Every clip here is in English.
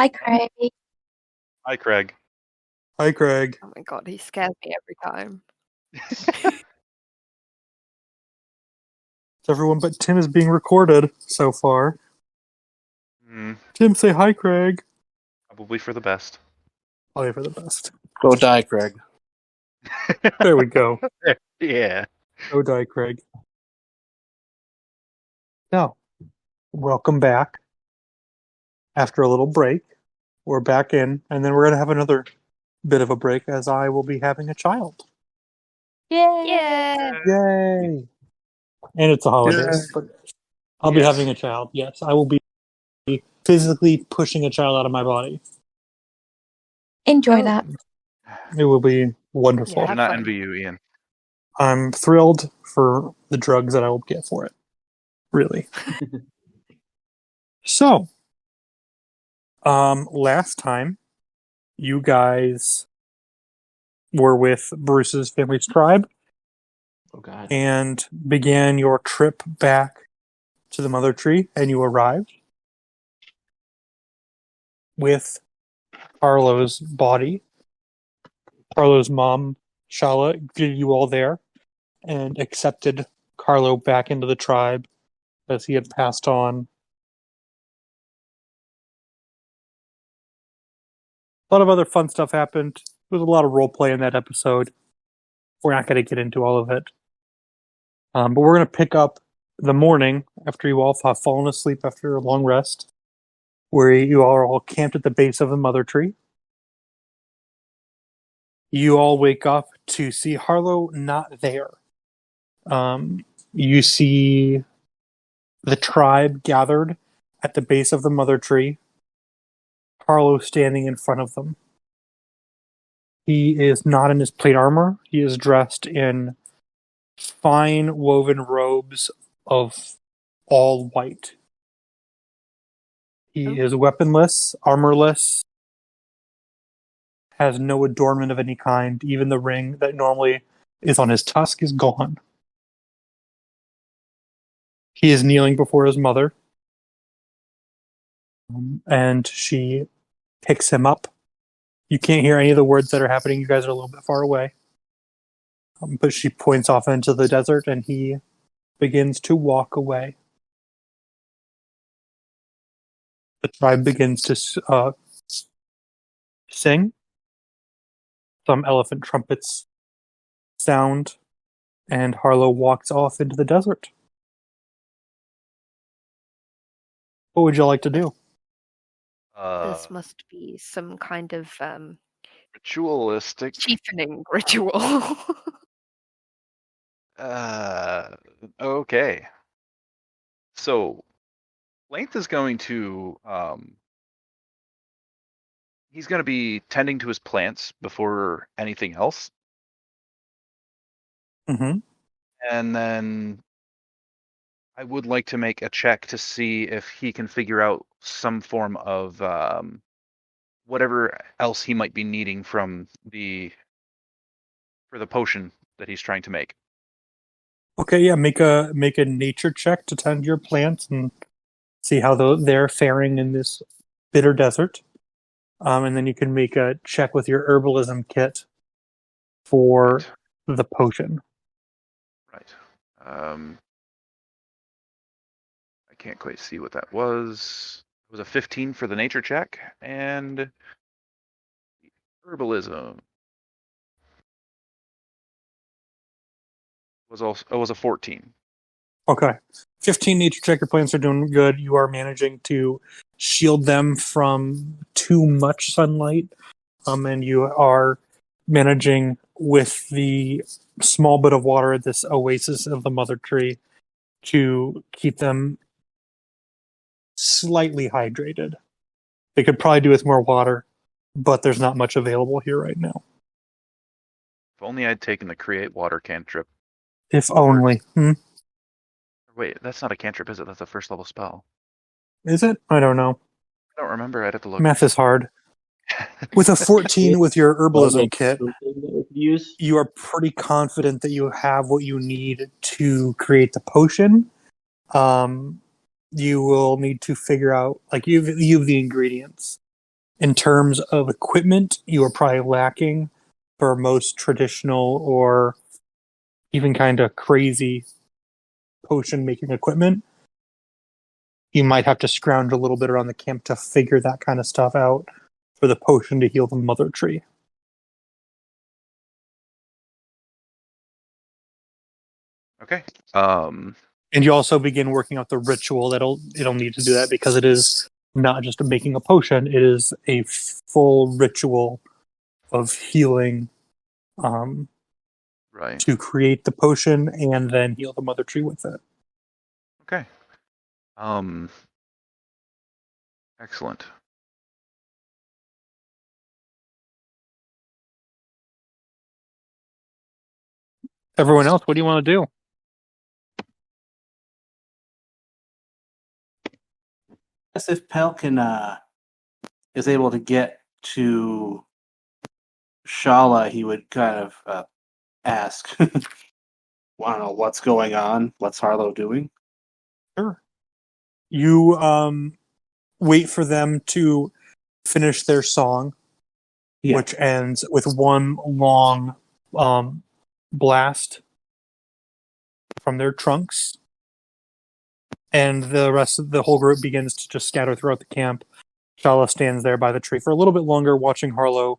Hi, Craig. Hi, Craig. Hi, Craig. Oh my god, he scares me every time. Everyone but Tim is being recorded so far. Hmm, Tim, say hi, Craig. probably for the best. Probably for the best. Go die, Craig. There we go. Yeah. Go die, Craig. Now, welcome back. After a little break, we're back in, and then we're going to have another bit of a break as I will be having a child. Yay! Yeah. Yay! And it's a holidays, but I'll be Yes. having a child. Yes, I will be physically pushing a child out of my body. Enjoy Oh. that. It will be wonderful. I Yeah. do not fun. envy you, Ian. I'm thrilled for the drugs that I will get for it. Really. So, last time you guys were with Bruce's family's tribe Oh God. and began your trip back to the Mother Tree, and you arrived with Carlo's body. Carlo's mom, Shala, greeted you all there and accepted Carlo back into the tribe as he had passed on. A lot of other fun stuff happened. There was a lot of role play in that episode. We're not going to get into all of it. But we're going to pick up the morning after you all have fallen asleep after a long rest, where you all are all camped at the base of the Mother Tree. You all wake up to see Harlow not there. You see the tribe gathered at the base of the Mother Tree. Harlow standing in front of them. He is not in his plate armor. He is dressed in fine woven robes of all white. He is weaponless, armorless, has no adornment of any kind. Even the ring that normally is on his tusk is gone. He is kneeling before his mother, and she picks him up. You can't hear any of the words that are happening. You guys are a little bit far away. But she points off into the desert, and he begins to walk away. The tribe begins to sing. Some elephant trumpets sound, and Harlow walks off into the desert. What would you like to do? This must be some kind of Ritualistic. cheapening ritual. Okay. So, Length is going to he's going to be tending to his plants before anything else, Mm-hmm. and then I would like to make a check to see if he can figure out some form of whatever else he might be needing from for the potion that he's trying to make. Okay, yeah, make a nature check to tend your plants and see how they're faring in this bitter desert. And then you can make a check with your herbalism kit for the potion. Right. I can't quite see what that was. It was a 15 for the nature check, and herbalism was a 14. Okay. 15 nature check, your plants are doing good. You are managing to shield them from too much sunlight. And you are managing with the small bit of water at this oasis of the Mother Tree to keep them slightly hydrated. They could probably do with more water, but there's not much available here right now. If only I'd taken the create water cantrip. If only. Wait, that's not a cantrip, is it? That's a first level spell. Is it? I don't know. I don't remember. I'd have to look. Math is hard. With a 14 with your herbalism kit, Use. you are pretty confident that you have what you need to create the potion. You will need to figure out, like, you have the ingredients. In terms of equipment, you are probably lacking for most traditional or even kind of crazy potion making equipment. You might have to scrounge a little bit around the camp to figure that kind of stuff out for the potion to heal the mother tree. Okay. And you also begin working out the ritual it'll need to do that, because it is not just making a potion, it is a full ritual of healing Right. to create the potion and then heal the mother tree with it. Okay. Excellent. Everyone else, what do you want to do? Guess if Pell is able to get to Shala, he would kind of ask, "Want to know what's going on? What's Harlow doing?" Sure. You wait for them to finish their song, Yeah. which ends with one long blast from their trunks, and the rest of the whole group begins to just scatter throughout the camp. Shala stands there by the tree for a little bit longer, watching Harlow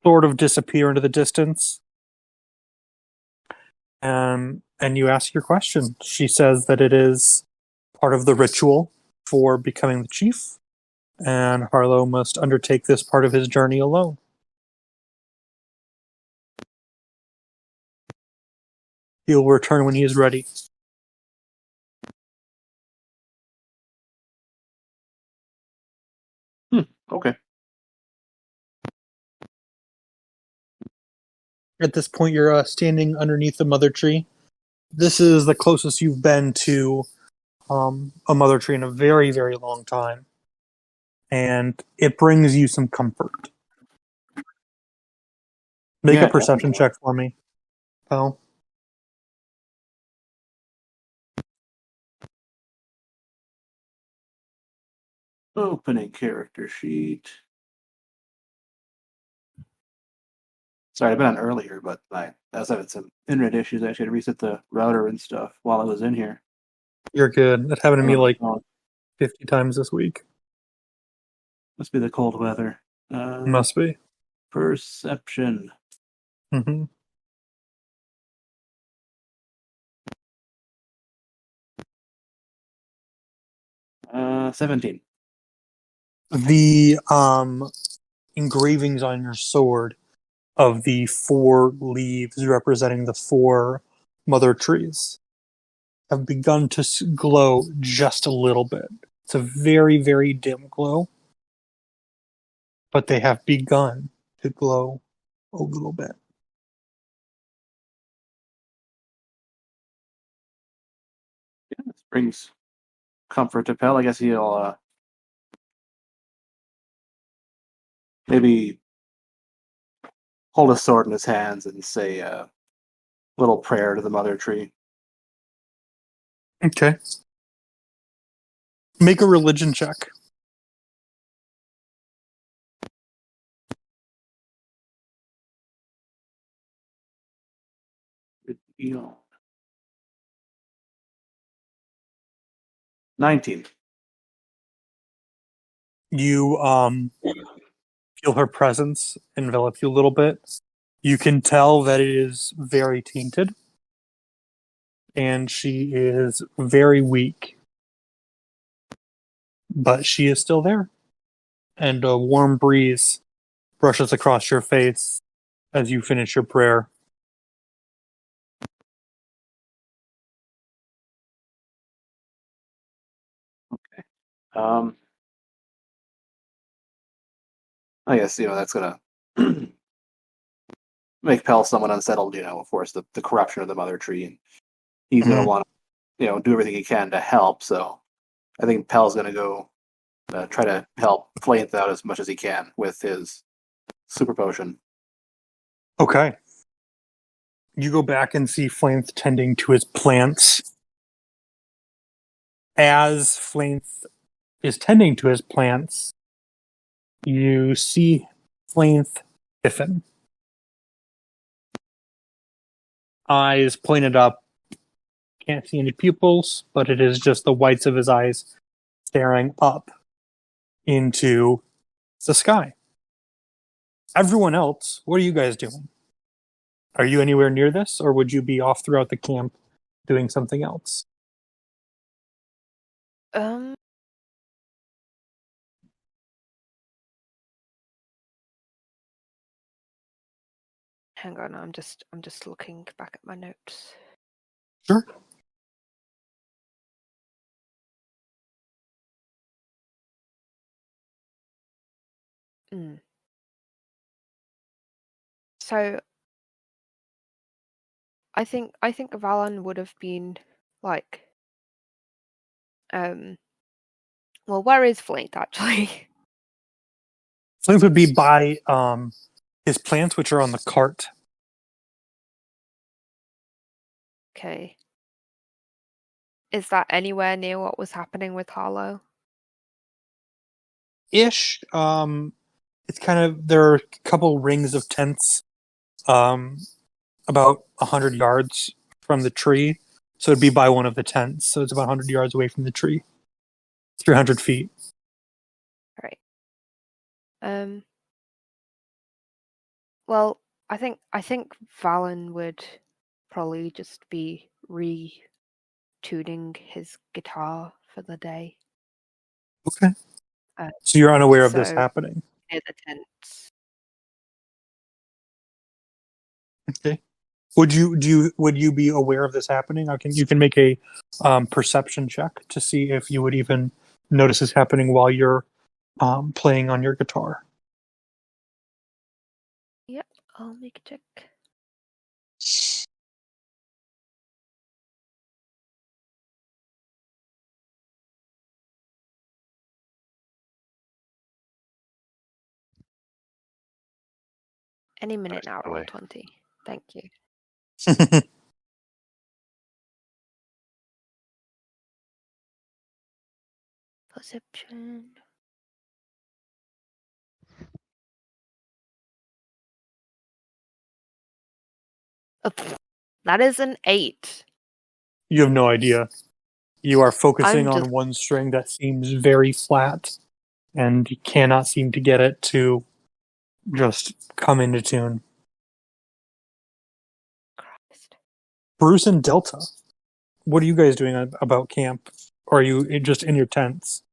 sort of disappear into the distance. And you ask your question. She says that it is part of the ritual for becoming the chief, and Harlow must undertake this part of his journey alone. He'll return when he is ready. Okay. At this point, you're standing underneath the mother tree. This is the closest you've been to a mother tree in a very, very long time. And it brings you some comfort. Make a perception check for me, Pell. Opening character sheet. Sorry, I've been on earlier, but I was having some internet issues. I actually had to reset the router and stuff while I was in here. You're good. That happened to me like Oh, 50 times this week. must be the cold weather. Must be. Perception. Mm-hmm. Uh, 17. The engravings on your sword of the 4 leaves representing the 4 mother trees have begun to glow just a little bit. It's a very, very dim glow, but they have begun to glow a little bit. Yeah, this brings comfort to Pell. I guess he'll maybe hold a sword in his hands and say a little prayer to the mother tree. Okay. Make a religion check. You know. 19. You feel her presence envelop you a little bit. You can tell that it is very tainted, and she is very weak. But she is still there. And a warm breeze brushes across your face as you finish your prayer. I guess, that's gonna make Pell somewhat unsettled, of course, the corruption of the mother tree. And he's gonna want to, do everything he can to help. So I think Pell's gonna go try to help Flaith out as much as he can with his super potion. Okay. You go back and see Flainth tending to his plants. As Flainth is tending to his plants, You see Flainth stiffen. Eyes pointed up. Can't see any pupils, but it is just the whites of his eyes staring up into the sky. Everyone else, what are you guys doing? Are you anywhere near this, or would you be off throughout the camp doing something else? Hang on, I'm just looking back at my notes. Sure. So I think Valan would have been like, well, where is Flint actually? Flainth would be by his plants, which are on the cart. Okay. Is that anywhere near what was happening with Harlow? Ish. It's kind of, there are a couple rings of tents about 100 yards from the tree. So it'd be by one of the tents. So it's about 100 yards away from the tree. 300 feet. Right. Well, I think Valen would probably just be retuning his guitar for the day. Okay. So you're unaware of this so- happening. Near the tents. Okay. Would you be aware of this happening? You can make a perception check to see if you would even notice this happening while you're playing on your guitar. Yep, I'll make a check. Any minute now, roll away. 20. Thank you. Perception. Oh, that is an 8. You have no idea. You are focusing I'm on just- one string that seems very flat, and you cannot seem to get it to just come into tune. Christ. Bruce and Delta, what are you guys doing about camp? Or are you just in your tents?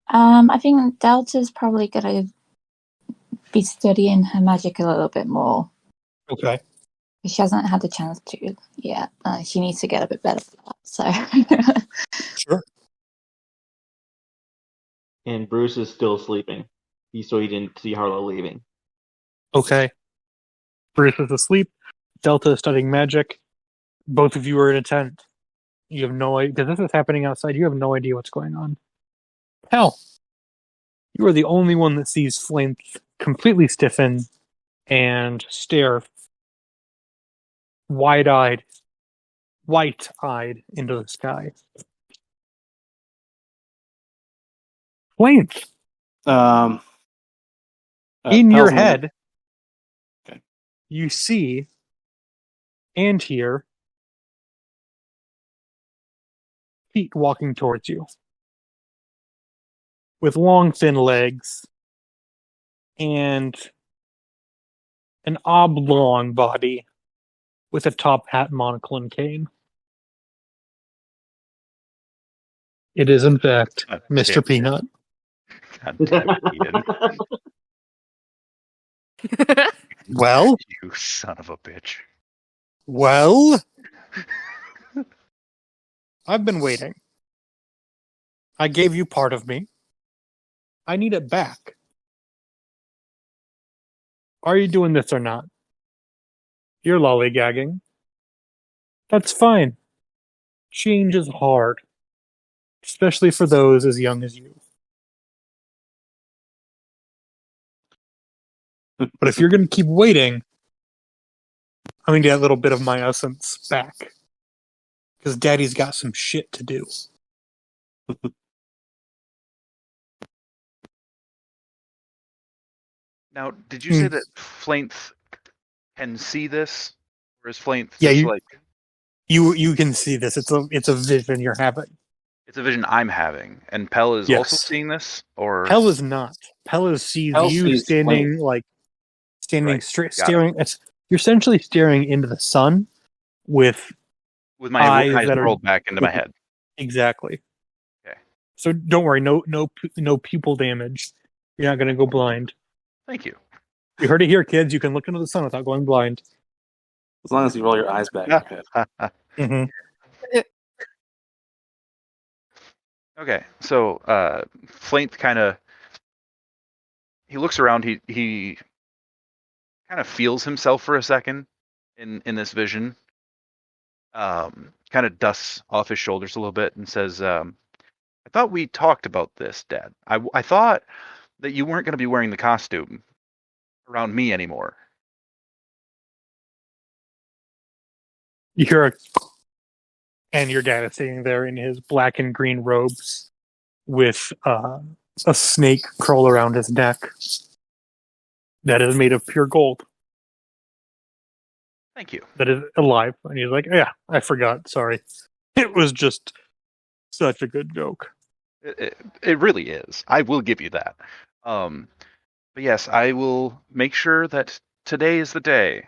I think Delta's probably going to be studying her magic a little bit more. Okay. She hasn't had the chance to yet. She needs to get a bit better for that. So, Sure. And Bruce is still sleeping. So he didn't see Harlow leaving. Okay. Bruce is asleep. Delta is studying magic. Both of you are in a tent. You have no idea, because this is happening outside. You have no idea what's going on. Hell, you are the only one that sees Flint completely stiffen and stare wide-eyed, white-eyed into the sky. Flint, in your Pel's gonna- head, Okay. you see and hear feet walking towards you with long, thin legs and an oblong body with a top hat, monocle, and cane. It is, in fact, God Mr. damn it. Peanut. God damn it, Ian. Well, You son of a bitch. well, I've been waiting. I gave you part of me. I need it back. Are you doing this or not? You're lollygagging. That's fine. Change is hard, especially for those as young as you. But if you're going to keep waiting, I'm going to get a little bit of my essence back. Because Daddy's got some shit to do. Now, did you say that Flainth can see this, or is Flainth Yeah, just you- like You can see this. It's a vision you're having. it's a vision I'm having, and Pell is also Yes. seeing this, or Pell is not. Pell sees Pell you sees standing Flame. Right. straight, Got it. staring. You're essentially staring into the sun with with my eyes eyes that are- rolled back into my head. exactly. Okay. So don't worry. No pupil damage. You're not going to go blind. Thank you. You heard it here, kids. You can look into the sun without going blind. As long as you roll your eyes back in your head. Mm-hmm. Okay, so Flainth he looks around. He kind of feels himself for a second in this vision. Kind of dusts off his shoulders a little bit and says, "I thought we talked about this, Dad. I thought that you weren't going to be wearing the costume around me anymore." You hear a, and your dad is sitting there in his black and green robes with a snake curled around his neck that is made of pure gold. Thank you. That is alive. And he's like, yeah, I forgot. Sorry. It was just such a good joke. It really is. I will give you that. But yes, I will make sure that today is the day.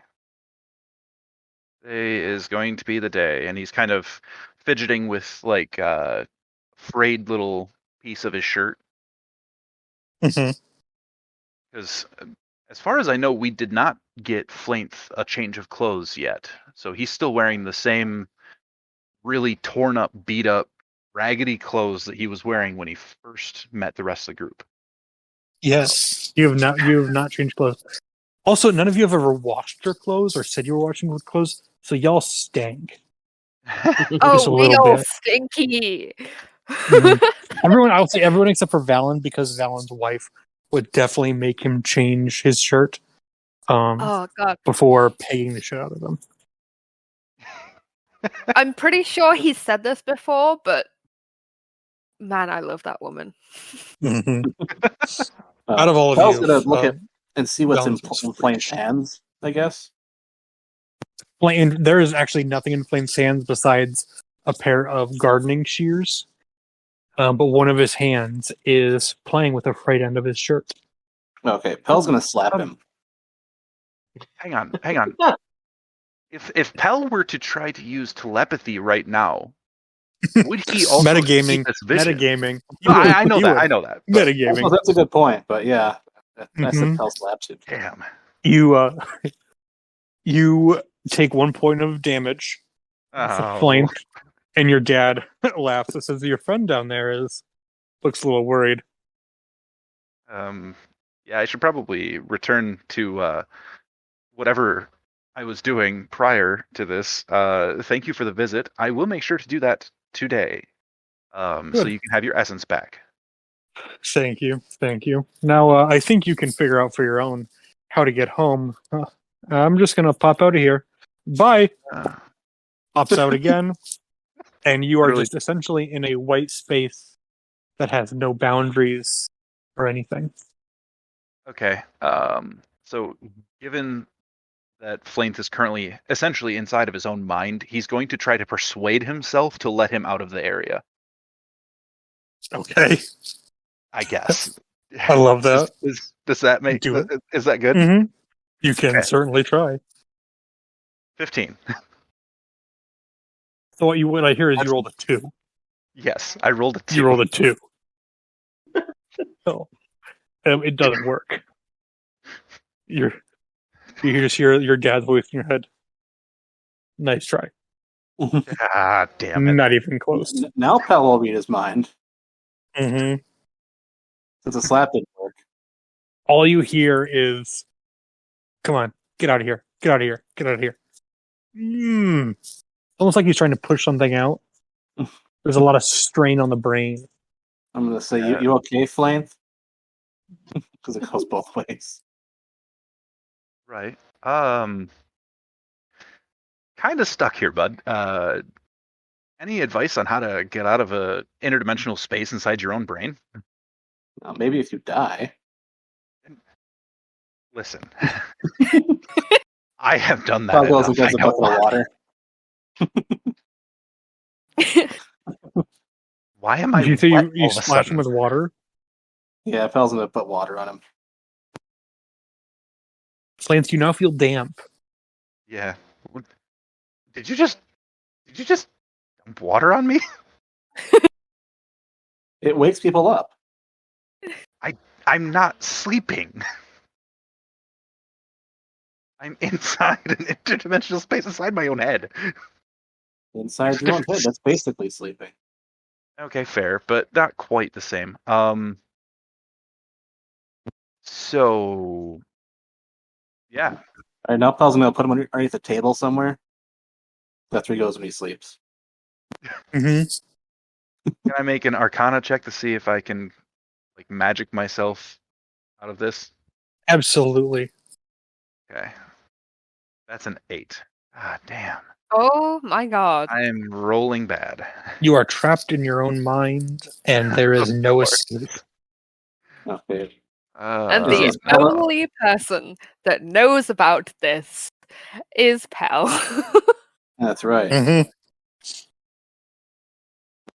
Today is going to be the day. And he's kind of fidgeting with like a frayed little piece of his shirt. Mhm. Because as far as I know, we did not get Flainth a change of clothes yet. So he's still wearing the same really torn up, beat up, raggedy clothes that he was wearing when he first met the rest of the group. Yes. You have not changed clothes. Also, none of you have ever washed your clothes or said you were washing your clothes, so y'all stank. Just a Oh, we little all bit. stinky. Mhm. Everyone, I'll say everyone except for Valen, because Valen's wife would definitely make him change his shirt Oh god, before pegging the shit out of him. I'm pretty sure he said this before, but man, I love that woman. Out of all of Pell's you, gonna look at um, and see what's in Valen's most Flame's freakish. hands, I guess. Flame, there is actually nothing in Flame's hands besides a pair of gardening shears. But one of his hands is playing with the right end of his shirt. Okay, Pell's gonna slap him. Hang on. If Pell were to try to use telepathy right now, would he also Metagaming. see this vision? Metagaming. No, I know You that. would. I know that. But Metagaming. Oh, that's a good point, but yeah. I said Mhm. Pell slaps him. damn. You take 1 point of damage. Oh. Flame, and your dad laughs and says, "Your friend down there looks a little worried." Yeah, I should probably return to whatever I was doing prior to this. Thank you for the visit. I will make sure to do that today. So Good. you can have your essence back. Thank you. Now, I think you can figure out for your own how to get home. I'm just gonna pop out of here. Bye. Uh, Pops out again, and you are Literally. just essentially in a white space that has no boundaries or anything. Okay. So given that Flainth is currently essentially inside of his own mind, he's going to try to persuade himself to let him out of the area. Okay. I guess. I love that. Does that make? Do it. Is that good? Mm-hmm. You can Okay. certainly try. 15. So what I hear is you rolled a 2. Yes, I rolled a 2. You rolled a 2. So, it doesn't work. You just hear your dad's voice in your head. Nice try. Ah, damn it. Not even close. Now Pell will read his mind. Mm-hmm. Since the slap didn't work. All you hear is, "Come on, get out of here! Get out of here! Get out of here!" Almost like he's trying to push something out. There's a lot of strain on the brain. I'm gonna say, you okay, Flame? Because it goes both ways. Right. Kind of stuck here, bud. Any advice on how to get out of a interdimensional space inside your own brain? Maybe if you die. Listen. I have done that Pel goes enough. and gets I a know bucket of water. why am I Did you say wet you all of a splash him sudden? with water? Yeah, Pel's gonna put water on him. Lance, you now feel damp. Yeah. Did you just dump water on me? It wakes people up. I'm not sleeping. I'm inside an interdimensional space inside my own head. Inside your own head, that's basically sleeping. Okay, fair, but not quite the same. So yeah. Alright, now Pel's gonna put him underneath the table somewhere. That's where he goes when he sleeps. Mm-hmm. Can I make an Arcana check to see if I can like magic myself out of this? Absolutely. Okay. That's an 8. Ah, damn. Oh my god. I am rolling bad. You are trapped in your own mind, and there is no escape. Okay. And This the is Pel. only person that knows about this is Pel. That's right. Mm-hmm.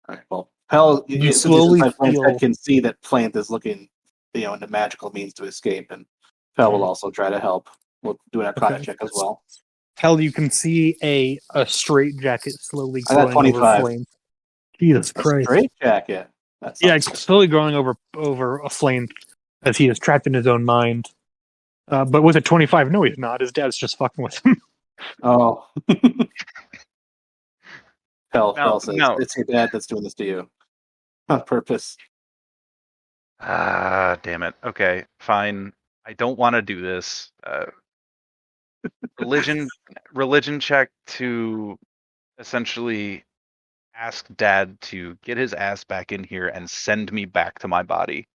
Alright, well, Pel, You since he's slowly inside Plainth's feel- head, can see that Plainth is looking, into magical means to escape, and Pel will also try to help. We'll do an Arcana Okay. check as well. Hell, you can see a straight jacket slowly I got growing over 25. flame. Jesus A Christ. straight jacket. That Yeah, sounds it's slowly growing over a flame as he is trapped in his own mind. But with a 25, no, he's not. His dad's just fucking with him. Oh. Pel No, says, no. it's your dad that's doing this to you. On purpose. Ah, damn it. Okay, fine. I don't want to do this. Religion check to essentially ask Dad to get his ass back in here and send me back to my body.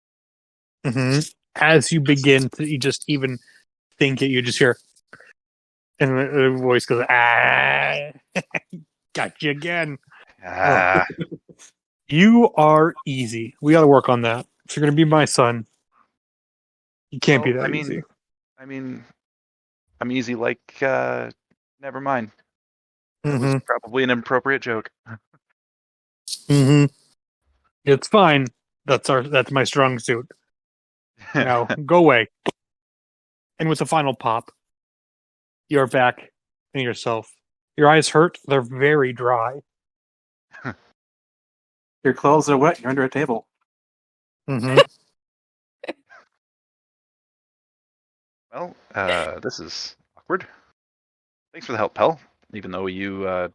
Mm-hmm. As you begin to you just even think it, you just hear, and the voice goes, "Ah, got you again." Ah, You are easy. We got to work on that. If you're going to be my son, you can't be well, that easy. I mean, I'm easy like. Never mind. That Mm-hmm. was probably an inappropriate joke. Mm-hmm. It's fine. That's my strong suit. Now go away. And with the final pop, you're back in yourself. Your eyes hurt. They're very dry. Your clothes are wet. You're under a table. Mm-hmm. Well, this is awkward. Thanks for the help, Pel. Even though you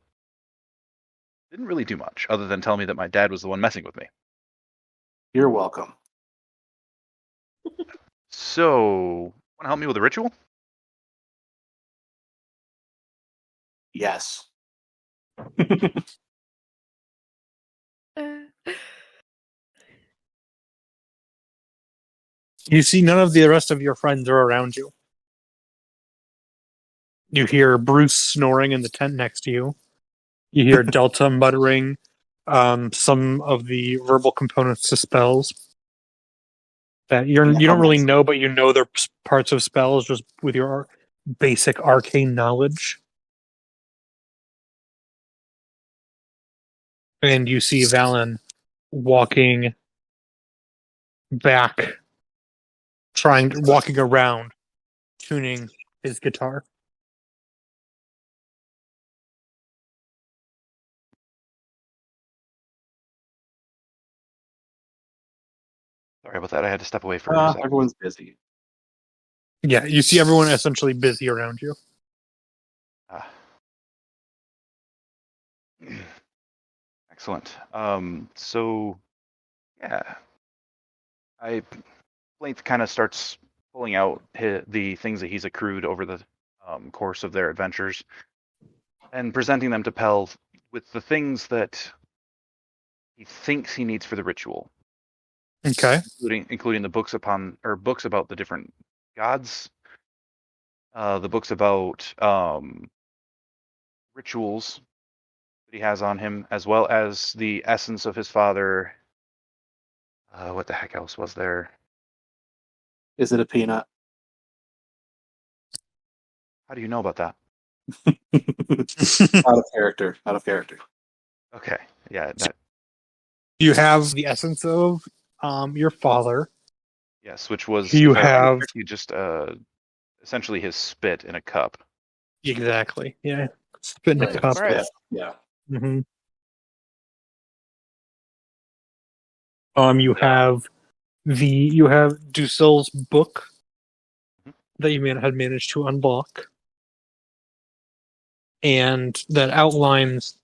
didn't really do much other than tell me that my dad was the one messing with me. You're welcome. So, want to help me with a ritual? Yes. You see none of the rest of your friends are around you. You hear Bruce snoring in the tent next to you. You hear Delta muttering some of the verbal components to spells that you don't really know, but you know they're parts of spells just with your basic arcane knowledge. And you see Valen walking back, walking around, tuning his guitar. Sorry about that. I had to step away for a second. Everyone's busy. Yeah, you see everyone essentially busy around you. Excellent. So, yeah. Blank kind of starts pulling out the things that he's accrued over the course of their adventures and presenting them to Pel with the things that he thinks he needs for the ritual. Okay. Including the books about the different gods, the books about rituals that he has on him, as well as the essence of his father. What the heck else was there? Is it a peanut? How do you know about that? Out of character. Out of character. Okay. Yeah. That. You have the essence of your father. Yes. Which was You if I remember have- correctly, just essentially his spit in a cup. Exactly. Yeah. Spit in a Oh, cup. gross. Yeah. Mm-hmm. You have Dusil's book that you had managed to unblock, and that outlines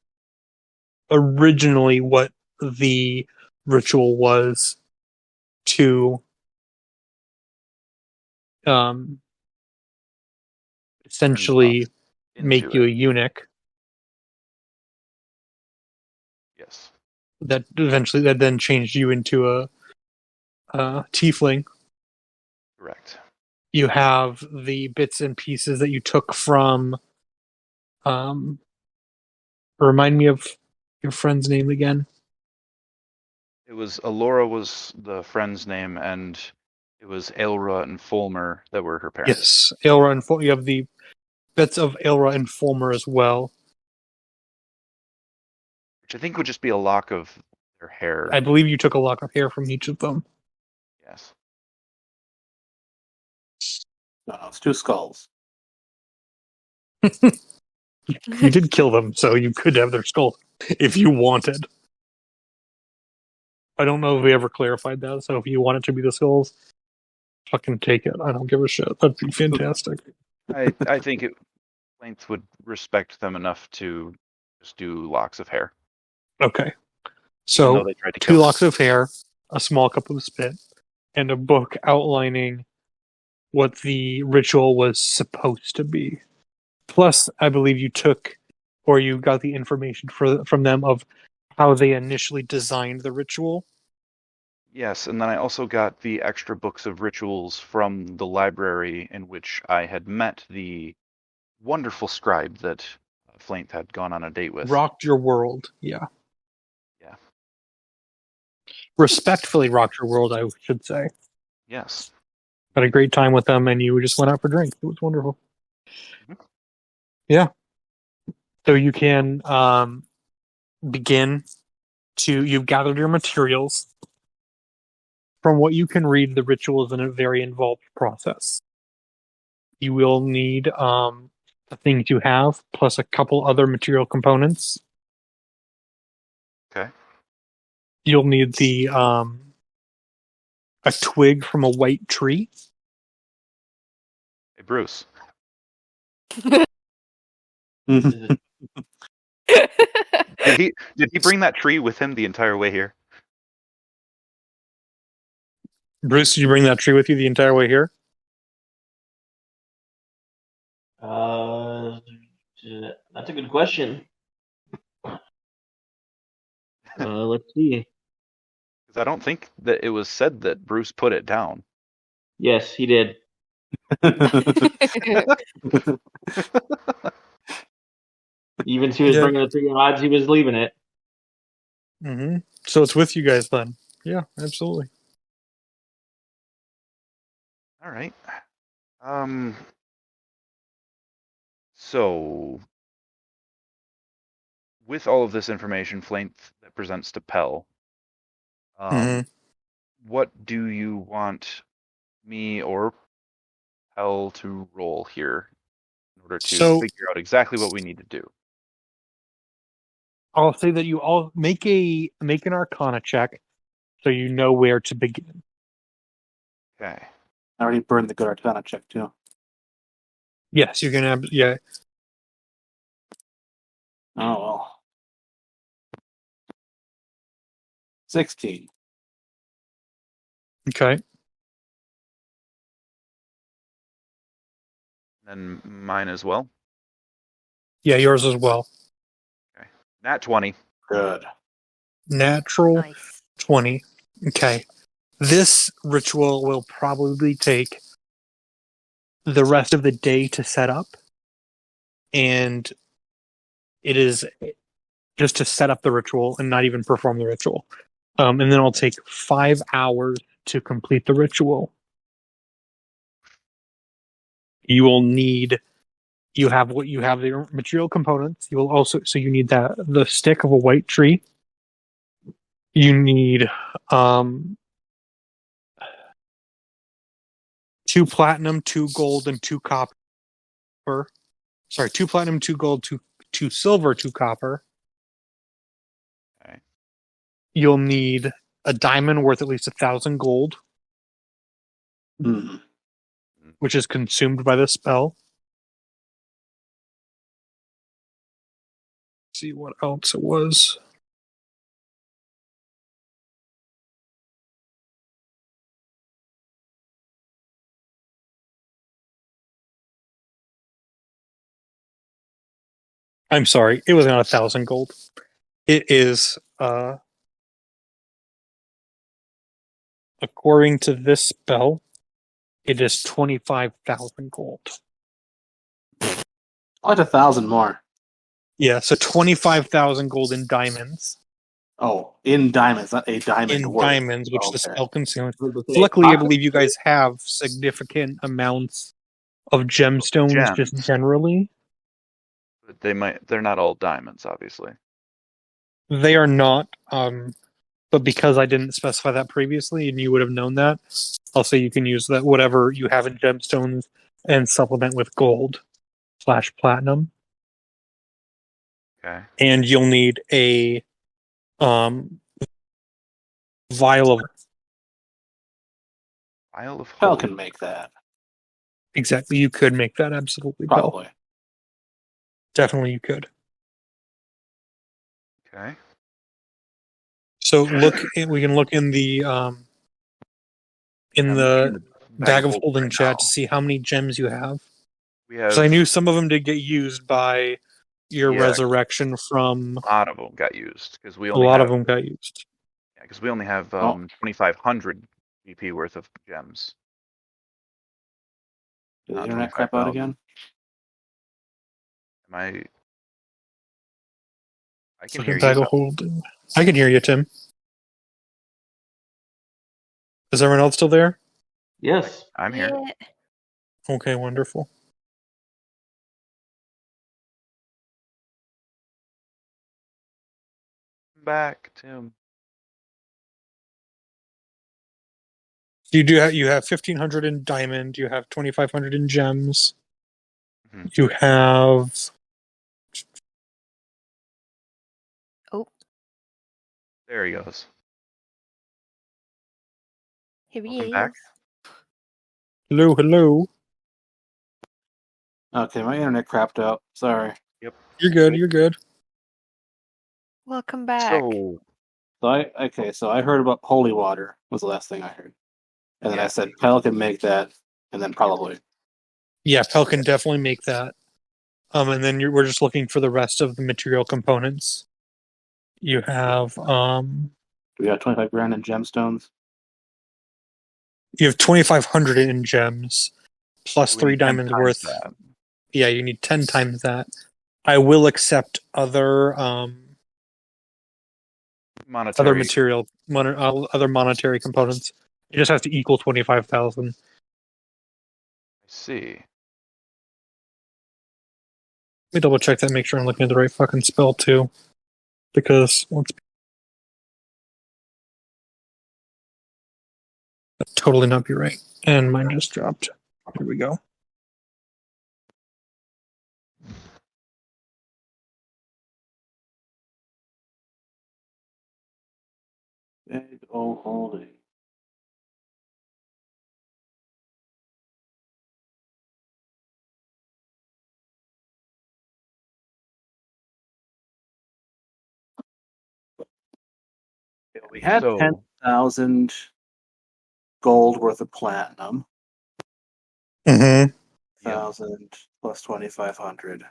originally what the ritual was to essentially make Into you a it. eunuch. Yes. That then changed you into a tiefling. Correct. You have the bits and pieces that you took from remind me of your friend's name again. It was Alora was the friend's name, and it was Aelra and Fulmer that were her parents. Yes, Aelra and Fulmer. You have the bits of Aelra and Fulmer as well. Which I think would just be a lock of their hair. I believe you took a lock of hair from each of them. Yes. No, it's 2 skulls. You did kill them, so you could have their skull if you wanted. I don't know if we ever clarified that, so if you want it to be the skulls, fucking take it. I don't give a shit. That'd be fantastic. I think Length would respect them enough to just do locks of hair. Okay. Even So, though they tried to 2 kill them. locks of hair, a small cup of spit, and a book outlining what the ritual was supposed to be. Plus, I believe you took, or you got the information from them of how they initially designed the ritual. Yes, and then I also got the extra books of rituals from the library in which I had met the wonderful scribe that Flaint had gone on a date with. Rocked your world, yeah. Yeah. Respectfully rocked your world, I should say. Yes. Had a great time with them, and you just went out for drinks. It was wonderful. Mhm. Yeah. So you can begin to. You've gathered your materials. From what you can read, the ritual is in a very involved process. You will need the things you have, plus a couple other material components. Okay. You'll need the a twig from a white tree. Hey, Bruce. Did he bring that tree with him the entire way here? Bruce, did you bring that tree with you the entire way here? That's a good question. Let's see. Because I don't think that it was said that Bruce put it down. Yes, he did. Even he was Yeah. bringing it to the odds, he was leaving it. Mm-hmm. So it's with you guys then. Yeah, absolutely. All right. So, with all of this information, Flaint that presents to Pell, Mhm. what do you want me or Pell to roll here in order to So- figure out exactly what we need to do? I'll say that you all make an Arcana check, so you know where to begin. Okay. I already burned the good Arcana check too. Yes, you're gonna have. Yeah, Oh well. 16. okay. And mine as well. Yeah, yours as well. Nat 20. Good. Natural Nice. 20. Okay. This ritual will probably take the rest of the day to set up. And it is just to set up the ritual and not even perform the ritual. And then it'll take 5 hours to complete the ritual. You will need You have the material components. You will also you need the stick of a white tree. You need 2 platinum, 2 gold, and 2 copper. Sorry, 2 platinum, 2 gold, 2 silver, 2 copper. Okay. You'll need a diamond worth at least 1,000 gold, Mhm. which is consumed by the spell. Let's see what else it was. I'm sorry, it was not 1,000 gold. It is, according to this spell, it is 25,000 gold. I like 1,000 more. Yeah, so 25,000 gold in diamonds. Oh, in diamonds, not a diamond In worth. diamonds, which the Okay. spell consumes. I was gonna say, Luckily, I copper- believe you guys have significant amounts of gemstones just Gems. generally. But they're not all diamonds, obviously. They are not, but because I didn't specify that previously and you would have known that, I'll say you can use that whatever you have in gemstones and supplement with gold / platinum. Okay. And you'll need a vial of Isle of Pell Hope. can make that. exactly. You could make that absolutely. Bill. Probably. Definitely, you could. Okay. So we can look in the I'm looking in the bag of holding right chat now. to see how many gems you have. We Because have I knew some of them did get used by your Yeah. resurrection from a lot of them got used because we a only lot have of them got used. Yeah, because we only have Oh. 2,500 BP worth of gems. Did the Not internet crap out 25,000. again? Am I can So hear bag you. of holding. I can hear you, Tim. Is everyone else still there? Yes. I'm here. Yeah. Okay, wonderful. Back, Tim. You have 1,500 in diamond. You have 2,500 in gems. Mhm. You have There he goes. Here he Welcome is. back. hello. Okay, my internet crapped out. Sorry. You're good. You're good. Welcome back. So So I heard about holy water was the last thing I heard. And then Yeah. I said Pell can make that, and then probably. Yeah, Pel can definitely make that. And then we're just looking for the rest of the material components. You have Do we got 25 grand in gemstones? you have 2,500 in gems plus we 3 need 10 diamonds times worth. that. Yeah, you need 10 times that. I will accept other Monetary. other material other monetary components. It just has to equal 25,000. I see. Let me double check that, make sure I'm looking at the right fucking spell too. Because let's totally not be right. And mine just dropped. Here we go. Big old holding. We had So 10,000 gold worth of platinum. Mm-hmm. 1,000 plus 2,500.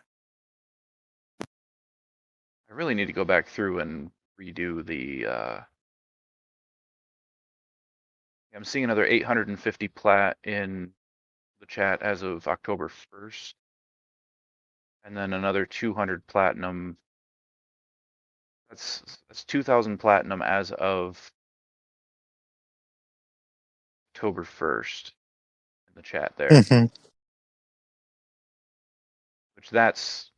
I really need to go back through and redo the I'm seeing another 850 plat in the chat as of October 1st. And then another 200 platinum. That's 2,000 platinum as of October 1st in the chat there. Mm-hmm. Which which that's,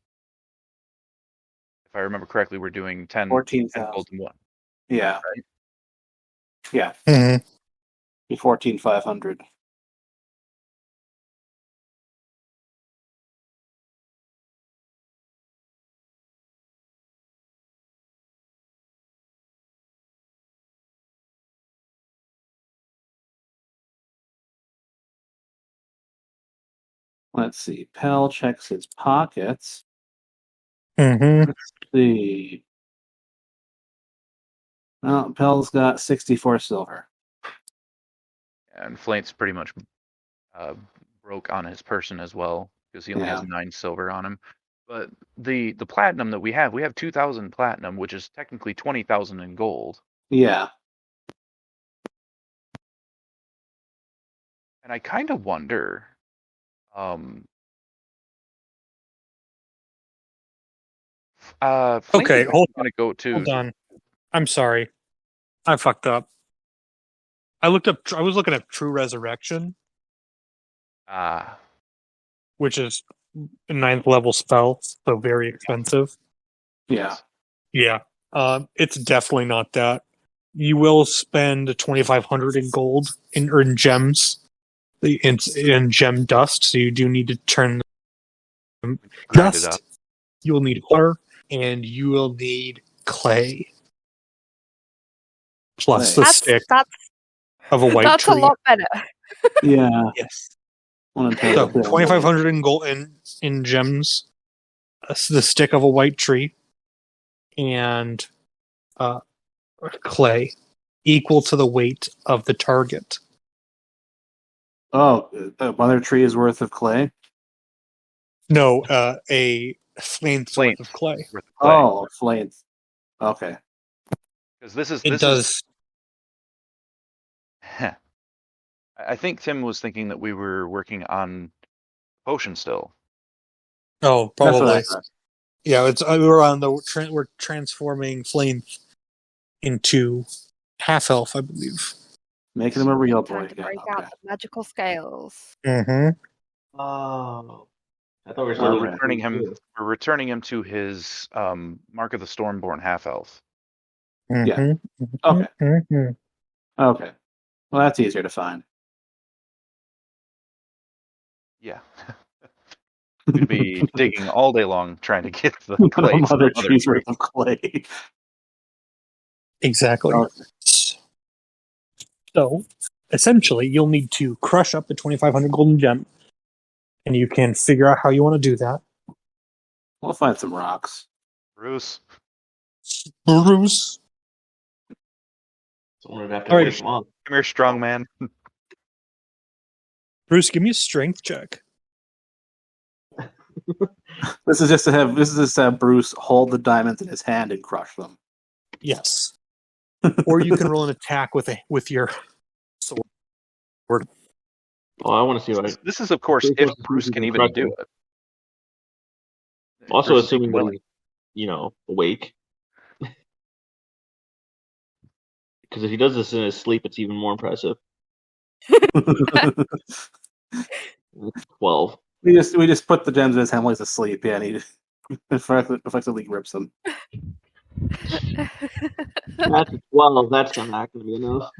if I remember correctly, we're doing 10 gold 14,000. and 1. Yeah. Right. Yeah. Mhm. Be 14,500. Let's see. Pell checks his pockets. Mhm. Let's see. Well, Pell's got 64 silver. And Flaint's pretty much broke on his person as well, because he only has Yeah. 9 silver on him. But the platinum that we have 2,000 platinum, which is technically 20,000 in gold. Yeah. And I kind of wonder, Flint Okay, is hold gonna go to. Hold on. I'm sorry. I fucked up. I was looking at True Resurrection, which is a 9th level spell, so very expensive. Yeah. Yeah. It's definitely not that. You will spend 2,500 in gold or in gems, in gem dust. So you do need to turn them Grind it up. dust. You will need water, and you will need clay, plus Clay. the stick That's of a white that's tree. a lot better. Yeah. Yes. One in So total. 2,500 in gold in gems, the stick of a white tree, and clay, equal to the weight of the target. Oh, a mother tree is worth of clay? No, a flint's worth Flint. of clay. Worth of clay. Oh, flames. Okay. Because this is It does. I think Tim was thinking that we were working on potion still. Oh, That's what I probably. thought. Yeah, it's we're on the we're transforming flame into half elf, I believe. Making him a real boy Time to again. break Okay. out the magical scales. Mm-hmm. Oh, I thought we were We're still doing returning him. two. We're returning him to his Mark of the Stormborn half elf. Mm-hmm. Okay. Mm-hmm. Okay. Well, that's easier to find. Yeah. We'd be digging all day long trying to get the No clay. to the mother mother trees tree. worth of clay. Exactly. Okay. So, essentially, you'll need to crush up the 2,500 golden gem, and you can figure out how you want to do that. We'll find some rocks. Bruce. Bruce. Someone would have to All right. wake him up. Come here, strong man. Bruce, give me a strength check. This is just to have Bruce hold the diamonds in his hand and crush them. Yes. Or you can roll an attack with your sword. Oh, I want to see what. This is, of course, Bruce if wants to see Bruce if he can can even crush do it. it. Also, Bruce is assuming that willing. he's, awake. Because if he does this in his sleep, it's even more impressive. 12. we just put the gems in his hand while he's asleep. Yeah, and he just effectively grips them. That's a 12. That's not going to be enough.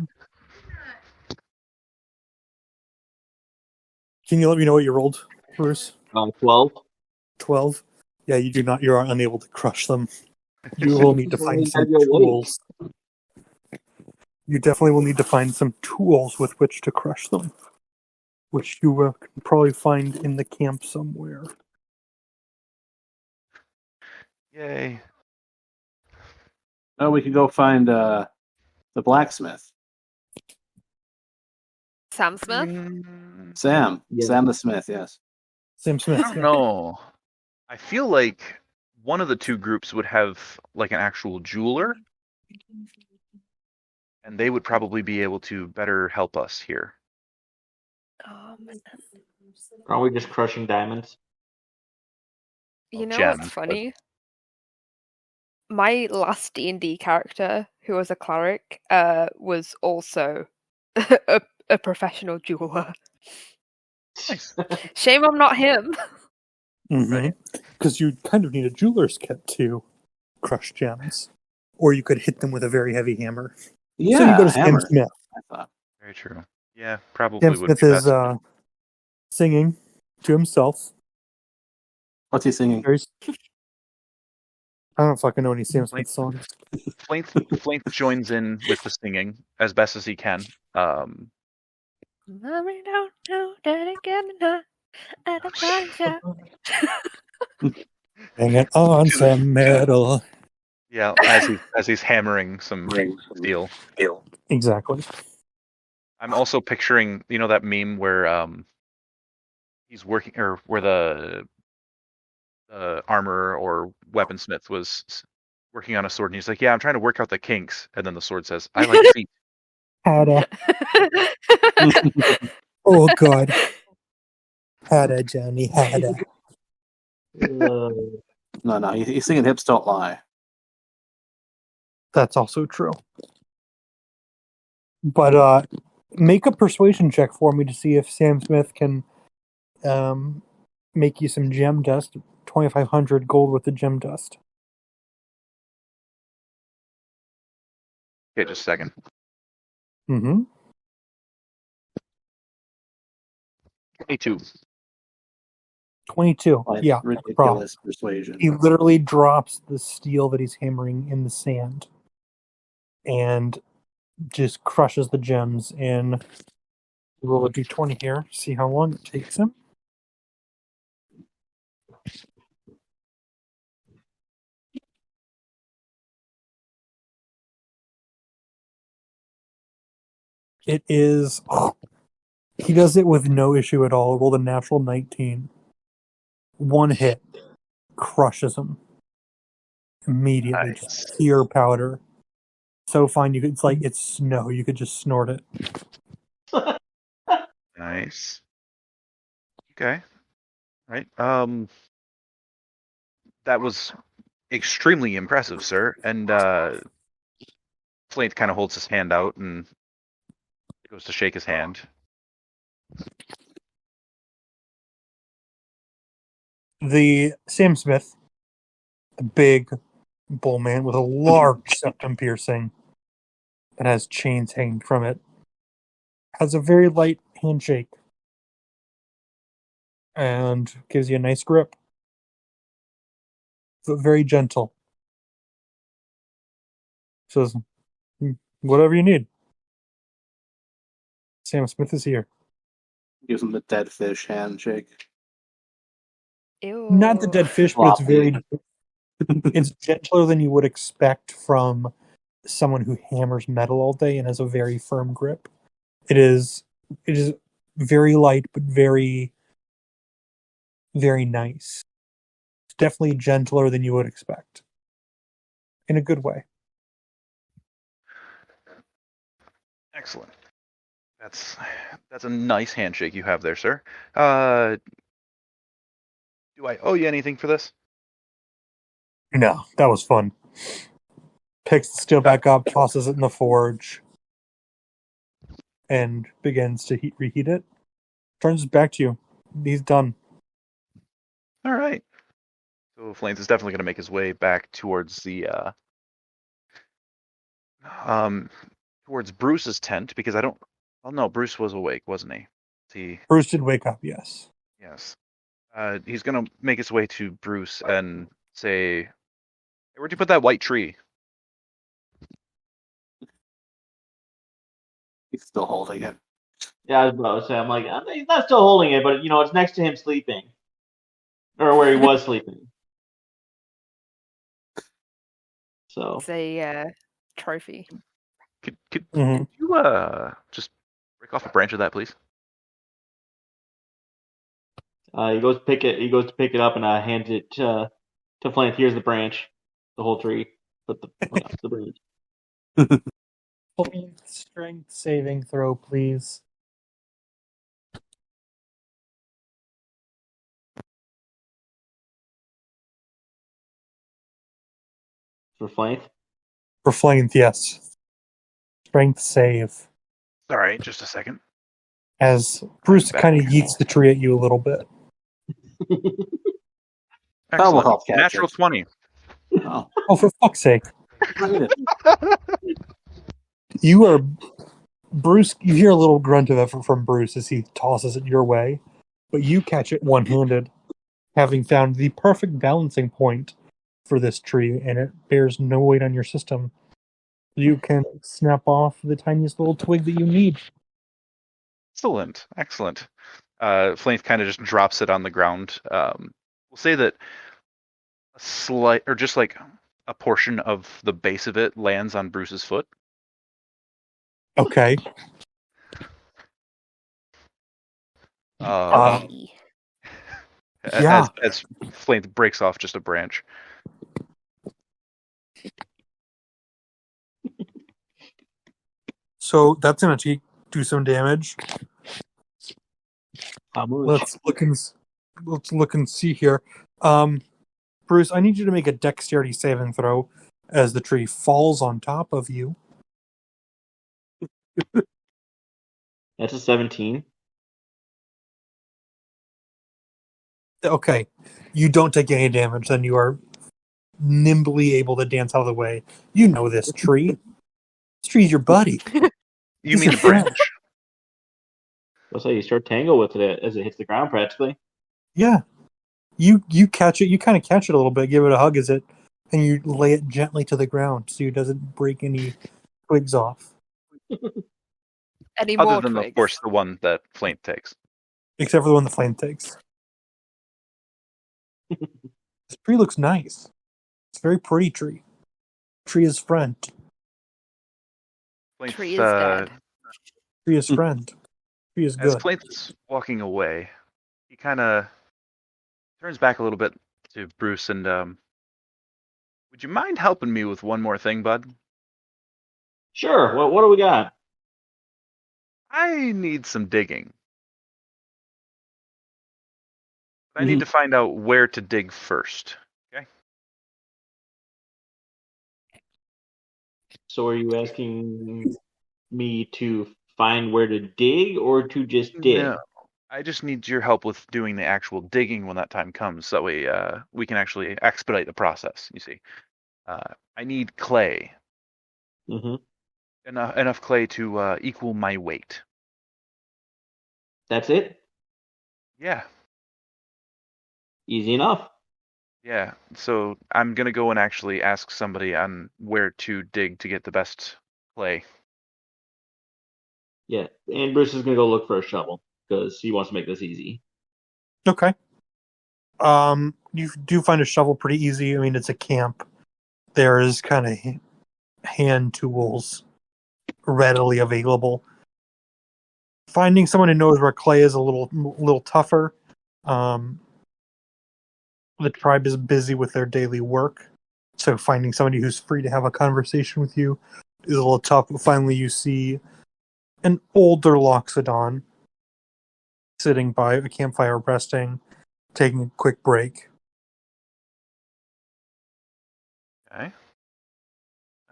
Can you let me know what you rolled, Bruce? 12. 12? Yeah, you do not. You are unable to crush them. You will need to find some Have your way. tools. You definitely will need to find some tools with which to crush them, which you can probably find in the camp somewhere. Yay. Oh, we could go find the blacksmith. Sam Smith? Sam. Yeah. Sam the Smith, yes. Sam Smith. I don't know. I feel like one of the two groups would have like an actual jeweler, and they would probably be able to better help us here. Aren't we just crushing diamonds? You know gems, what's but- funny? My last D&D character, who was a cleric, was also a professional jeweler. Nice. Shame I'm not him. Right. Because you kind of need a jeweler's kit to crush gems, or you could hit them with a very heavy hammer. Yeah, So you go to Sam hammer. Smith. I thought. Very true. Yeah, probably Sam would Smith be is best. singing to himself. What's he singing? I don't fucking know any Sam Like- Smith songs. Flaith joins in with the singing as best as he can. Mommy don't know that it can not at a body shop. Hanging on some metal. Yeah, as he's hammering some steel. Exactly. I'm also picturing, that meme where he's working, or where the armorer or weaponsmith was working on a sword, and he's like, "Yeah, I'm trying to work out the kinks," and then the sword says, "I like feet." Hada. Oh god. Hada, Johnny. Hada. No, he's singing "Hips Don't Lie." That's also true. But make a persuasion check for me to see if Sam Smith can make you some gem dust. 2,500 gold with the gem dust. Okay, just a second. Mm-hmm. A2. 22. Like, Yeah. ridiculous persuasion. He literally drops the steel that he's hammering in the sand and just crushes the gems in. Roll a d20 here, see how long it takes him. It is. He does it with no issue at all. Rolled a natural 19. One hit crushes him immediately. Nice. Just pure powder. So fine, it's snow. You could just snort it. Nice. Okay. Right. That was extremely impressive, sir. And Flaith kind of holds his hand out and goes to shake his hand. The Sam Smith, the big bull man with a large septum piercing that has chains hanging from it, has a very light handshake and gives you a nice grip. But very gentle. Says, whatever you need. Sam Smith is here. Gives him the dead fish handshake. Ew. Not the dead fish, but it's Floppy. very. It's gentler than you would expect from someone who hammers metal all day and has a very firm grip. It is very light, but very, very nice. It's definitely gentler than you would expect. In a good way. Excellent. That's a nice handshake you have there, sir. Do I owe you anything for this? No, that was fun. Picks the steel back up, tosses it in the forge, and begins to reheat it. Turns it back to you. He's done. All right. So Flames is definitely going to make his way back towards the towards Bruce's tent, because I don't. Oh no, Bruce was awake, wasn't he? Bruce did wake up, yes. Yes. He's going to make his way to Bruce and say, "Hey, where'd you put that white tree?" He's still holding it. Yeah, I was about to say, I'm like, he's not still holding it, but it's next to him sleeping, or where he was sleeping. So It's a trophy. Could Mhm. you just break off a branch of that, please? he goes to pick it. He goes to pick it up and hands it to Flint. Here's the branch, the whole tree, but the branch. Strength saving throw, please. For Flint. For Flamed, yes. Strength save. All right, just a second. As Bruce kind of yeets the tree at you a little bit. Pel will Excellent. help catch Natural it. 20. Oh, Oh, for fuck's sake! look at it. You are Bruce. You hear a little grunt of effort from Bruce as he tosses it your way, but you catch it one-handed, having found the perfect balancing point for this tree, and it bears no weight on your system. You can snap off the tiniest little twig that you need. Excellent. Excellent. Flaith kind of just drops it on the ground. We'll say that a slight, or just like a portion of the base of it lands on Bruce's foot. Okay. Uh, Hey. Yeah. As Flaith breaks off just a branch. So that's gonna do some damage. How much? Let's look and see here. Bruce, I need you to make a dexterity saving throw as the tree falls on top of you. That's a 17. Okay, you don't take any damage, then you are nimbly able to dance out of the way. You know this tree. This tree's your buddy. You He's mean your the branch? Let's say you start tangle with it as it hits the ground practically. Yeah. You catch it, you kind of catch it a little bit, give it a hug and you lay it gently to the ground so it doesn't break any twigs off. Any Other more than, twigs? of course, the one that Flaith takes. Except for the one the flame takes. This tree looks nice. It's a very pretty tree. Tree is friend. Flaith, Tree is dead. Tree is friend. Tree is As good. Flaith's walking away, he kind of turns back a little bit to Bruce and, would you mind helping me with one more thing, bud? Sure. What do we got? I need some digging. I need to find out where to dig first. Okay? So are you asking me to find where to dig or to just dig? No. I just need your help with doing the actual digging when that time comes. So that way we can actually expedite the process, you see. I need clay. Mm-hmm. Enough clay to equal my weight. That's it? Yeah. Easy enough. Yeah. So I'm going to go and actually ask somebody on where to dig to get the best clay. Yeah. And Bruce is going to go look for a shovel because he wants to make this easy. Okay. You do find a shovel pretty easy. I mean, it's a camp. There is kind of hand tools readily available. Finding someone who knows where clay is a little tougher. The tribe is busy with their daily work, so finding somebody who's free to have a conversation with you is a little tough. But finally, you see an older Loxodon sitting by a campfire resting, taking a quick break. Okay.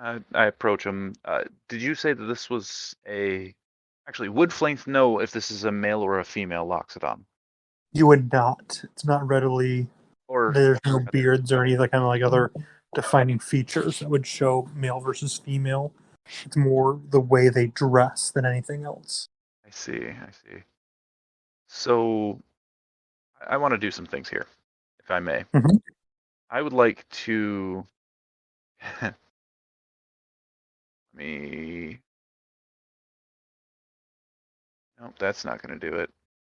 I approach him. Did you say that this was a... Actually, would Flaith know if this is a male or a female Loxodon? You would not. It's not readily... Or There's no beards or any kind of like other defining features that would show male versus female. It's more the way they dress than anything else. I see. So I want to do some things here, if I may. Mhm. I would like to... me... Nope, that's not going to do it.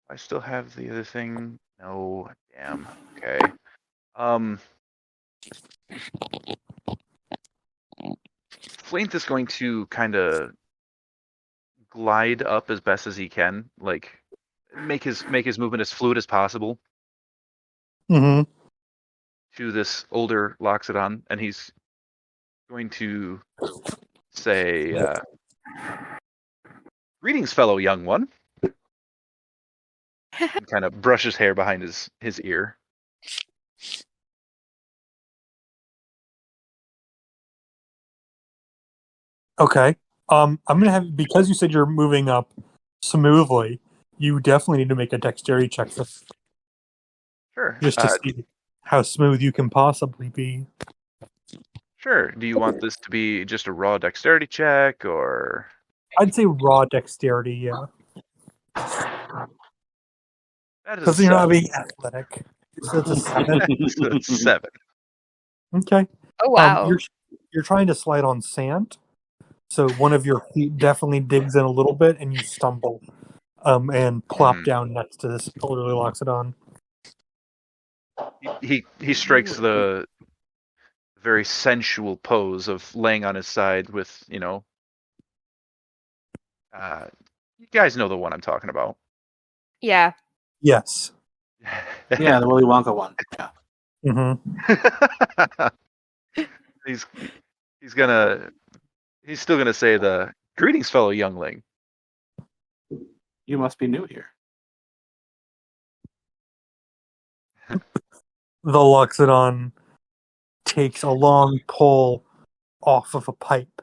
I still have the other thing. No, damn. Okay. Flaith is going to kind of glide up as best as he can, like make his movement as fluid as possible Mm-hmm. to this older Loxodon, and he's going to say, "Greetings, fellow young one." And kind of brush his hair behind his ear. Okay. I'm gonna have, because you said you're moving up smoothly, you definitely need to make a dexterity check for Sure. just to see how smooth you can possibly be. Sure. Do you want this to be just a raw dexterity check, or I'd say raw dexterity, yeah. that is Because you're not being athletic. So it's a 7. a 7. Okay. Oh wow. You're trying to slide on sand, so one of your feet definitely digs in a little bit, and you stumble, and plop down next to this elderly Loxodon. He strikes the very sensual pose of laying on his side with, you guys know the one I'm talking about. Yeah. Yes. Yeah, the Willy Wonka one. Yeah. Mm-hmm. he's still gonna say the greetings, fellow youngling. You must be new here. The Loxodon takes a long pull off of a pipe,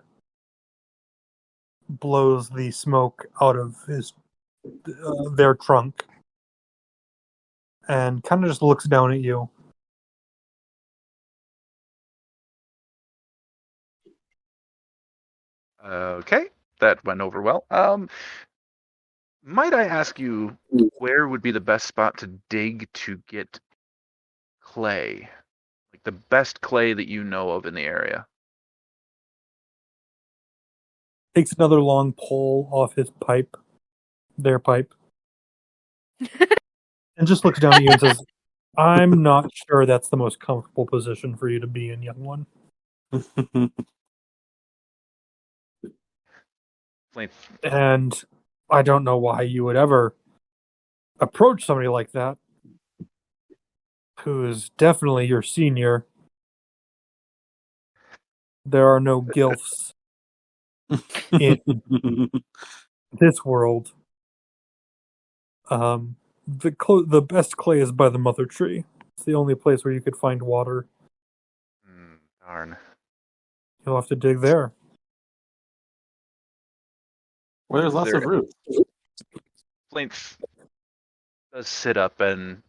blows the smoke out of their trunk, and kind of just looks down at you. Okay, that went over well. Might I ask you where would be the best spot to dig to get clay? Like the best clay that you know of in the area? Takes another long pull off his pipe, their pipe, and just looks down at you and says, I'm not sure that's the most comfortable position for you to be in, young one. And I don't know why you would ever approach somebody like that, who is definitely your senior. There are no gilfs in this world. The best clay is by the mother tree. It's the only place where you could find water. Darn. You'll have to dig there. Where there's lots of roots. Flainth does sit up and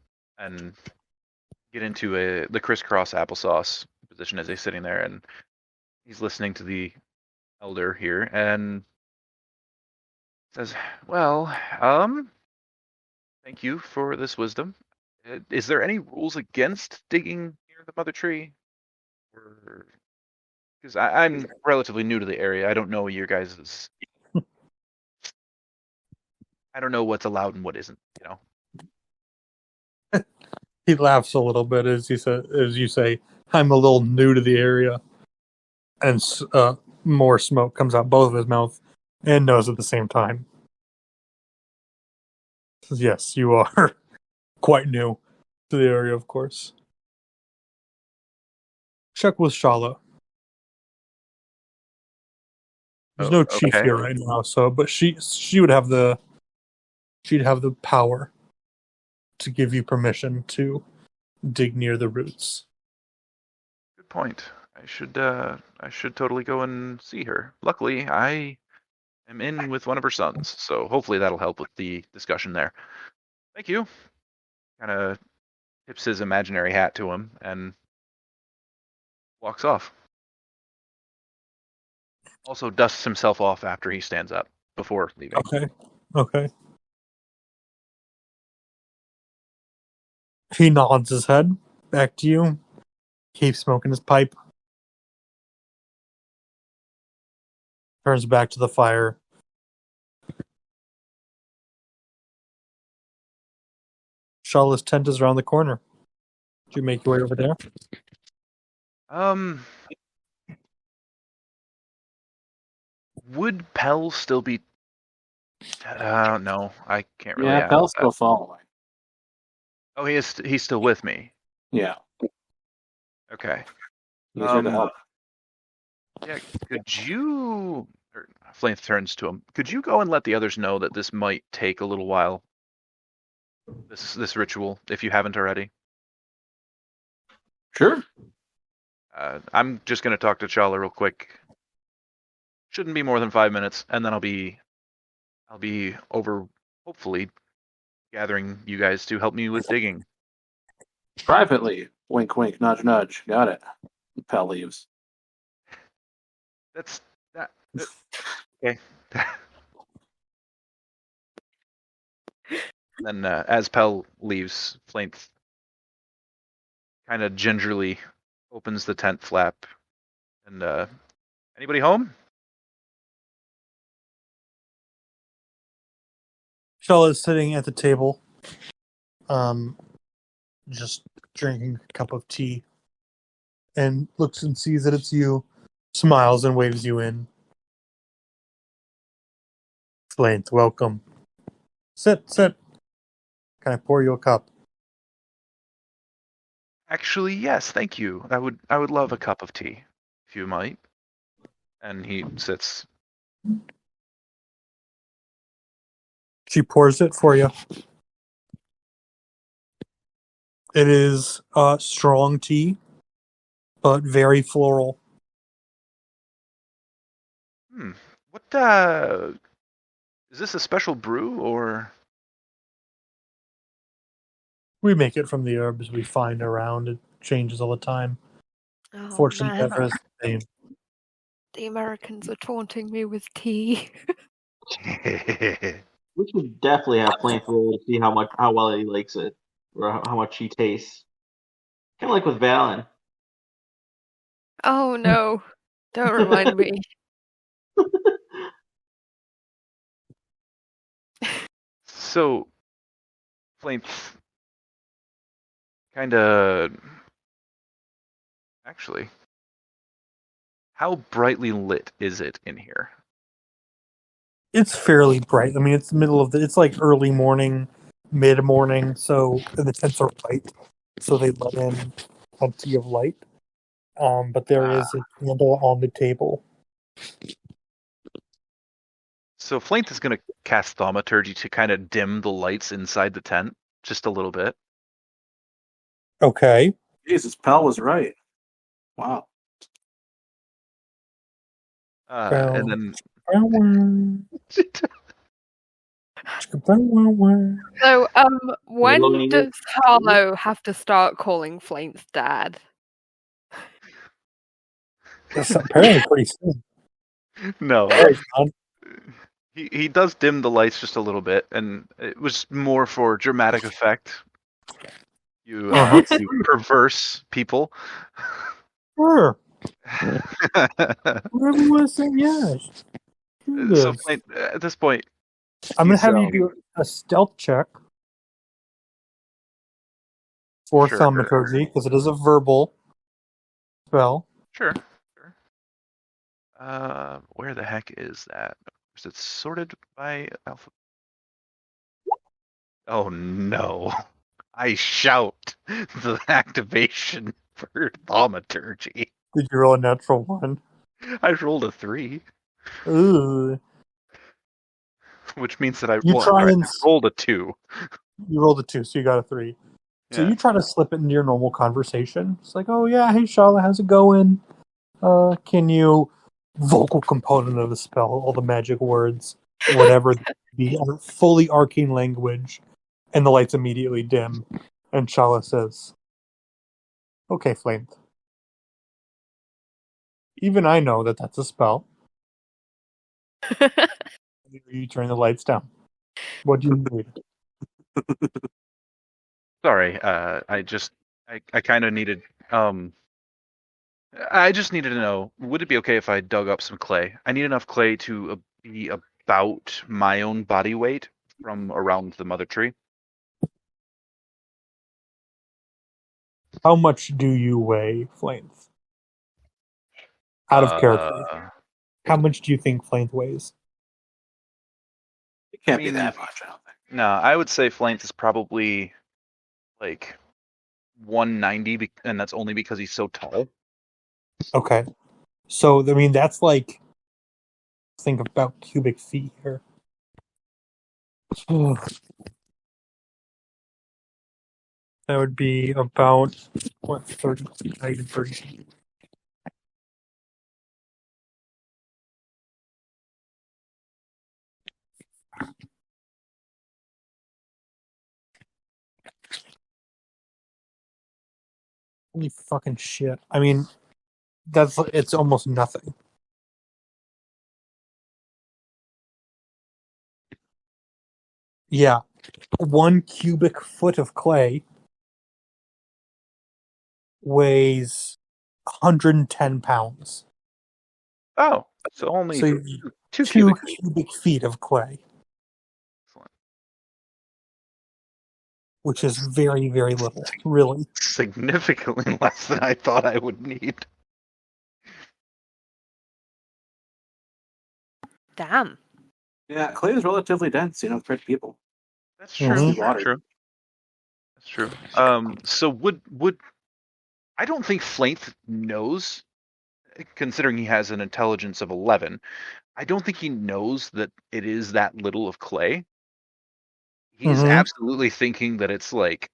get into the crisscross applesauce position as he's sitting there, and he's listening to the elder here and says, "Well, thank you for this wisdom. Is there any rules against digging near the mother tree? Because I'm relatively new to the area. I don't know your guys's. I don't know what's allowed and what isn't. He laughs a little bit as you say, I'm a little new to the area. And more smoke comes out both of his mouth and nose at the same time. Says, yes, you are quite new to the area, of course. Check with Shala. There's no chief here right now, but she would have she'd have the power to give you permission to dig near the roots. Good point. I should totally go and see her. Luckily, I am in with one of her sons, so hopefully that'll help with the discussion there. Thank you. Kind of tips his imaginary hat to him and walks off. Also dusts himself off after he stands up before leaving. Okay. He nods his head back to you. Keeps smoking his pipe. Turns back to the fire. Shala's tent is around the corner. Did you make your way over there? Would Pell still be? No, I can't really. Yeah, Pell's still following. Oh, he's still with me. Yeah. Okay. He's here to help. Yeah, could you? Flainth turns to him. Could you go and let the others know that this might take a little while? This ritual, if you haven't already. Sure. I'm just gonna talk to Shala real quick. Shouldn't be more than 5 minutes, and then I'll be over, hopefully, gathering you guys to help me with digging. Privately. Wink, wink, nudge, nudge. Got it. Pell leaves. That's that. Okay. Then, as Pell leaves, Flaint kind of gingerly opens the tent flap, and anybody home? Shell is sitting at the table, just drinking a cup of tea, and looks and sees that it's you, smiles and waves you in. Flaint, welcome. Sit. Can I pour you a cup? Actually, yes, thank you. I would love a cup of tea, if you might. And he sits. She pours it for you. It is strong tea, but very floral. What is this a special brew or? We make it from the herbs we find around. It changes all the time. Oh Fortunately, man, never is the same. the Americans are taunting me with tea. We should definitely have Flaint roll to see how well he likes it, or how much he tastes. Kind of like with Valen. Oh no, don't remind me. So, Flaint kind of. Actually, how brightly lit is it in here? It's fairly bright. I mean, it's it's like early morning, mid morning. So the tents are bright, so they let in plenty of light. But there is a candle on the table. So Flaint is going to cast Thaumaturgy to kind of dim the lights inside the tent just a little bit. Okay. Jesus, Pell was right. Wow. And then So, when Loading does Harlow have to start calling Flaint's dad? That's apparently pretty soon. no, Right, John? he does dim the lights just a little bit, and it was more for dramatic effect. You, you perverse people. Sure. Whatever you want to say, yes. Do So this. Flaint, at this point, I'm going he's, to have you do a stealth check for Sure. thaumaturgy, because it is a verbal spell. Sure. Where the heck is that? Is it sorted by alpha? Oh no! I shout the activation for thaumaturgy. Did you roll a natural one? I rolled a 3, Ooh. which means that I You try and rolled a 2. you rolled a 2, so you got a 3. So Yeah. you try to slip it into your normal conversation. It's like, oh yeah, hey Charlotte, how's it going? Can you vocal component of the spell, all the magic words, whatever the fully arcane language, and the lights immediately dim. And Shala says, okay, Flame. Even I know that that's a spell. You turn the lights down. What do you need? Sorry, I kind of needed I just needed to know, would it be okay if I dug up some clay? I need enough clay to be about my own body weight from around the mother tree. How much do you weigh, Flames? Out of character. How much do you think Flames weighs? It can't be that much, I don't think. No, I would say Flaint is probably like 190, and that's only because he's so tall. Okay. So, I mean, that's like, think about cubic feet here. That would be about, 30 feet, 30 feet. Holy fucking shit. I mean, it's almost nothing. Yeah. 1 cubic foot of clay weighs 110 pounds. Oh, so only So two 2 cubic feet. cubic feet of clay, Excellent. which is very, very little, really. Significantly less than I thought I would need. Damn. Yeah, clay is relatively dense, compared to people. That's true. Mhm. That's Water. true. That's true. So would I don't think Flaith knows, considering he has an intelligence of 11. I don't think he knows that it is that little of clay. He's Mhm. absolutely thinking that it's like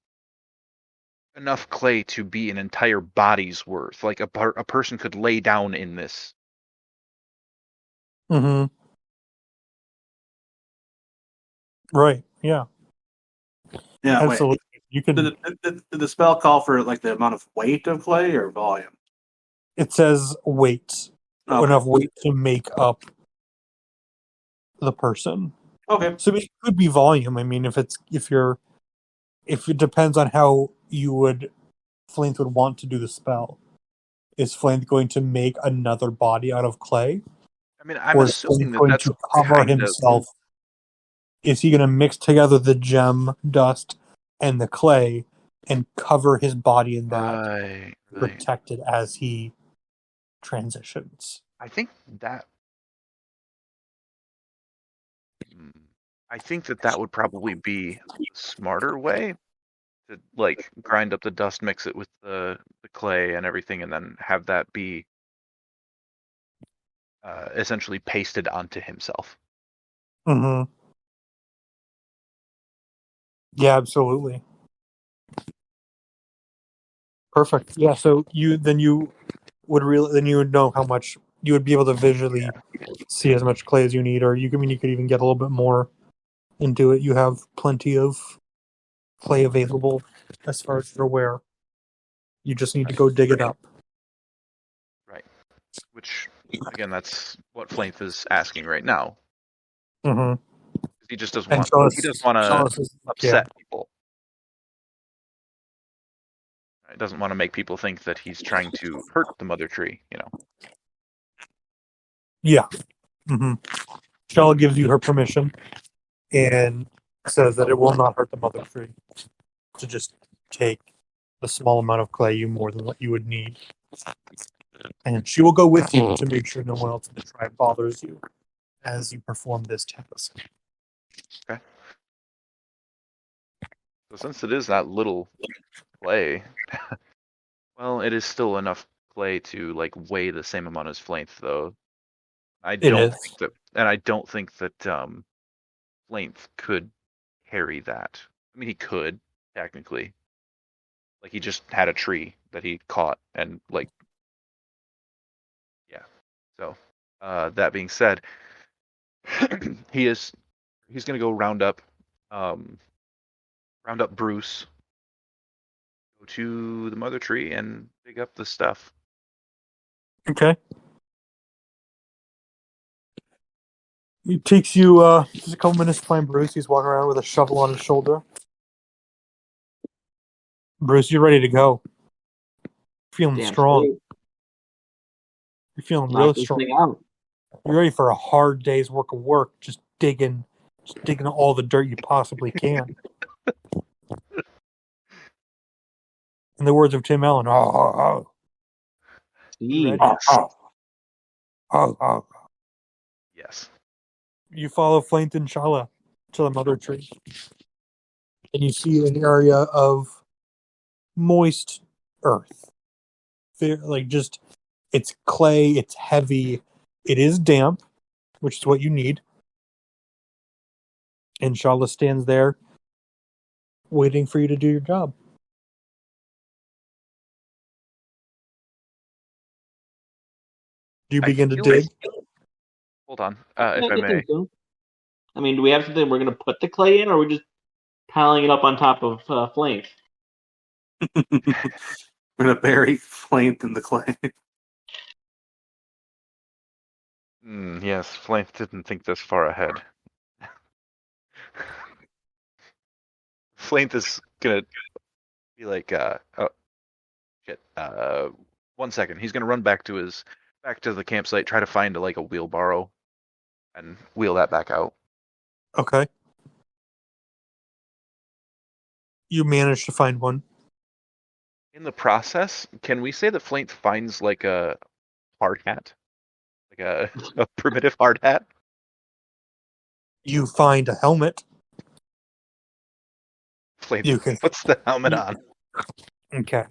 enough clay to be an entire body's worth. Like a person could lay down in this. Mm-hmm. Right. Yeah. Yeah, wait. Absolutely. You can. Did the spell call for like the amount of weight of clay or volume? It says weight, Okay. enough weight to make up the person. Okay. So it could be volume. I mean, if it depends on how Flint would want to do the spell. Is Flint going to make another body out of clay, I mean, I'm or is assuming Flint that going that's to cover kind of himself? Is he going to mix together the gem dust and the clay and cover his body in that, right. protect it as he transitions? I think that would probably be the smarter way to like grind up the dust, mix it with the clay and everything, and then have that be essentially pasted onto himself. Mm-hmm. Yeah, absolutely. Perfect. Yeah, so you would know how much you would be able to visually see as much clay as you need, or you could even get a little bit more into it. You have plenty of clay available as far as you're aware. You just need to go dig it up. Right. Which, again, that's what Flaith is asking right now. Mm-hmm. He just doesn't And want. He doesn't want to upset people. He doesn't want to make people think that he's trying to hurt the mother tree. Yeah. Mm-hmm. Shella gives you her permission and says that it will not hurt the mother tree to just take the small amount of clay, more than what you would need. And she will go with you to make sure no one else in the tribe bothers you as you perform this task. Okay. So since it is that little clay, well, it is still enough clay to like weigh the same amount as Flaith, though. I don't think that Flaith could carry that. I mean, he could technically. Like he just had a tree that he caught and like, yeah. So that being said, he's gonna go round up Bruce, go to the mother tree and dig up the stuff. Okay. It takes you just a couple minutes to find Bruce. He's walking around with a shovel on his shoulder. Bruce, you're ready to go. Feeling Damn strong. straight. You're feeling Knock real this strong. thing out. You're ready for a hard day's work of work, just digging all the dirt you possibly can. In the words of Tim Allen, Jeez. Yes. You follow Flaint and Shala to the mother tree. And you see an area of moist earth. It's clay, it's heavy, it is damp, which is what you need. And Shala stands there waiting for you to do your job. Do you begin to dig? Hold on, if I may. So. I mean, do we have something we're going to put the clay in, or are we just piling it up on top of Flames? We're gonna bury Flaint in the clay. Yes, Flaith didn't think this far ahead. Flaith is gonna be like, oh shit. 1 second. He's gonna run back to the campsite, try to find like a wheelbarrow, and wheel that back out. Okay. You managed to find one. In the process, can we say that Flaith finds like a hard hat, like a primitive hard hat? You find a helmet. Flaith You can. puts the helmet on, Okay.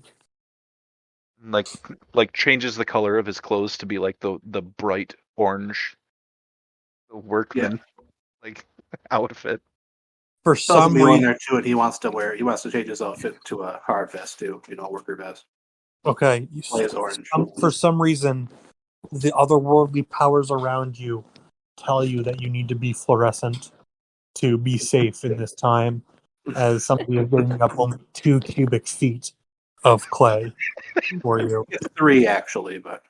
like changes the color of his clothes to be like the bright orange, the workman like outfit. For Some some reason reason. there too, and he wants to change his outfit to a hard vest too. A worker vest. Okay. Play as orange. For some reason, the otherworldly powers around you tell you that you need to be fluorescent to be safe in this time, as somebody is getting up only 2 cubic feet of clay for you. It's 3 actually, but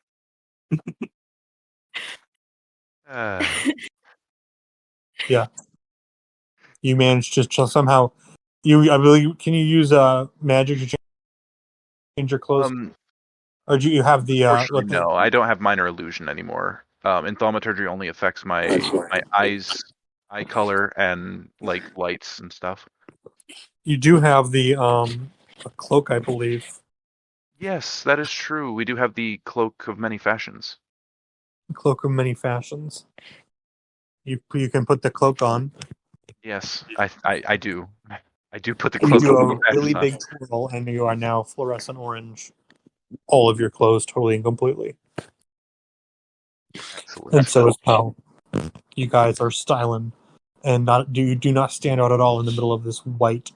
You managed to somehow. I believe. Can you use magic to change your clothes? Or do you have the? Unfortunately, no. I don't have minor illusion anymore. And thaumaturgy only affects my eyes, eye color, and like lights and stuff. You do have the a cloak, I believe. Yes, that is true. We do have the cloak of many fashions. Cloak of many fashions. You can put the cloak on. Yes, I do. I do put the You cloak do of a many really fashions big twirl, and you are now fluorescent orange. All of your clothes, totally and completely. on. Excellent. And so is Pal. You guys are styling, and you do not stand out at all in the middle of this white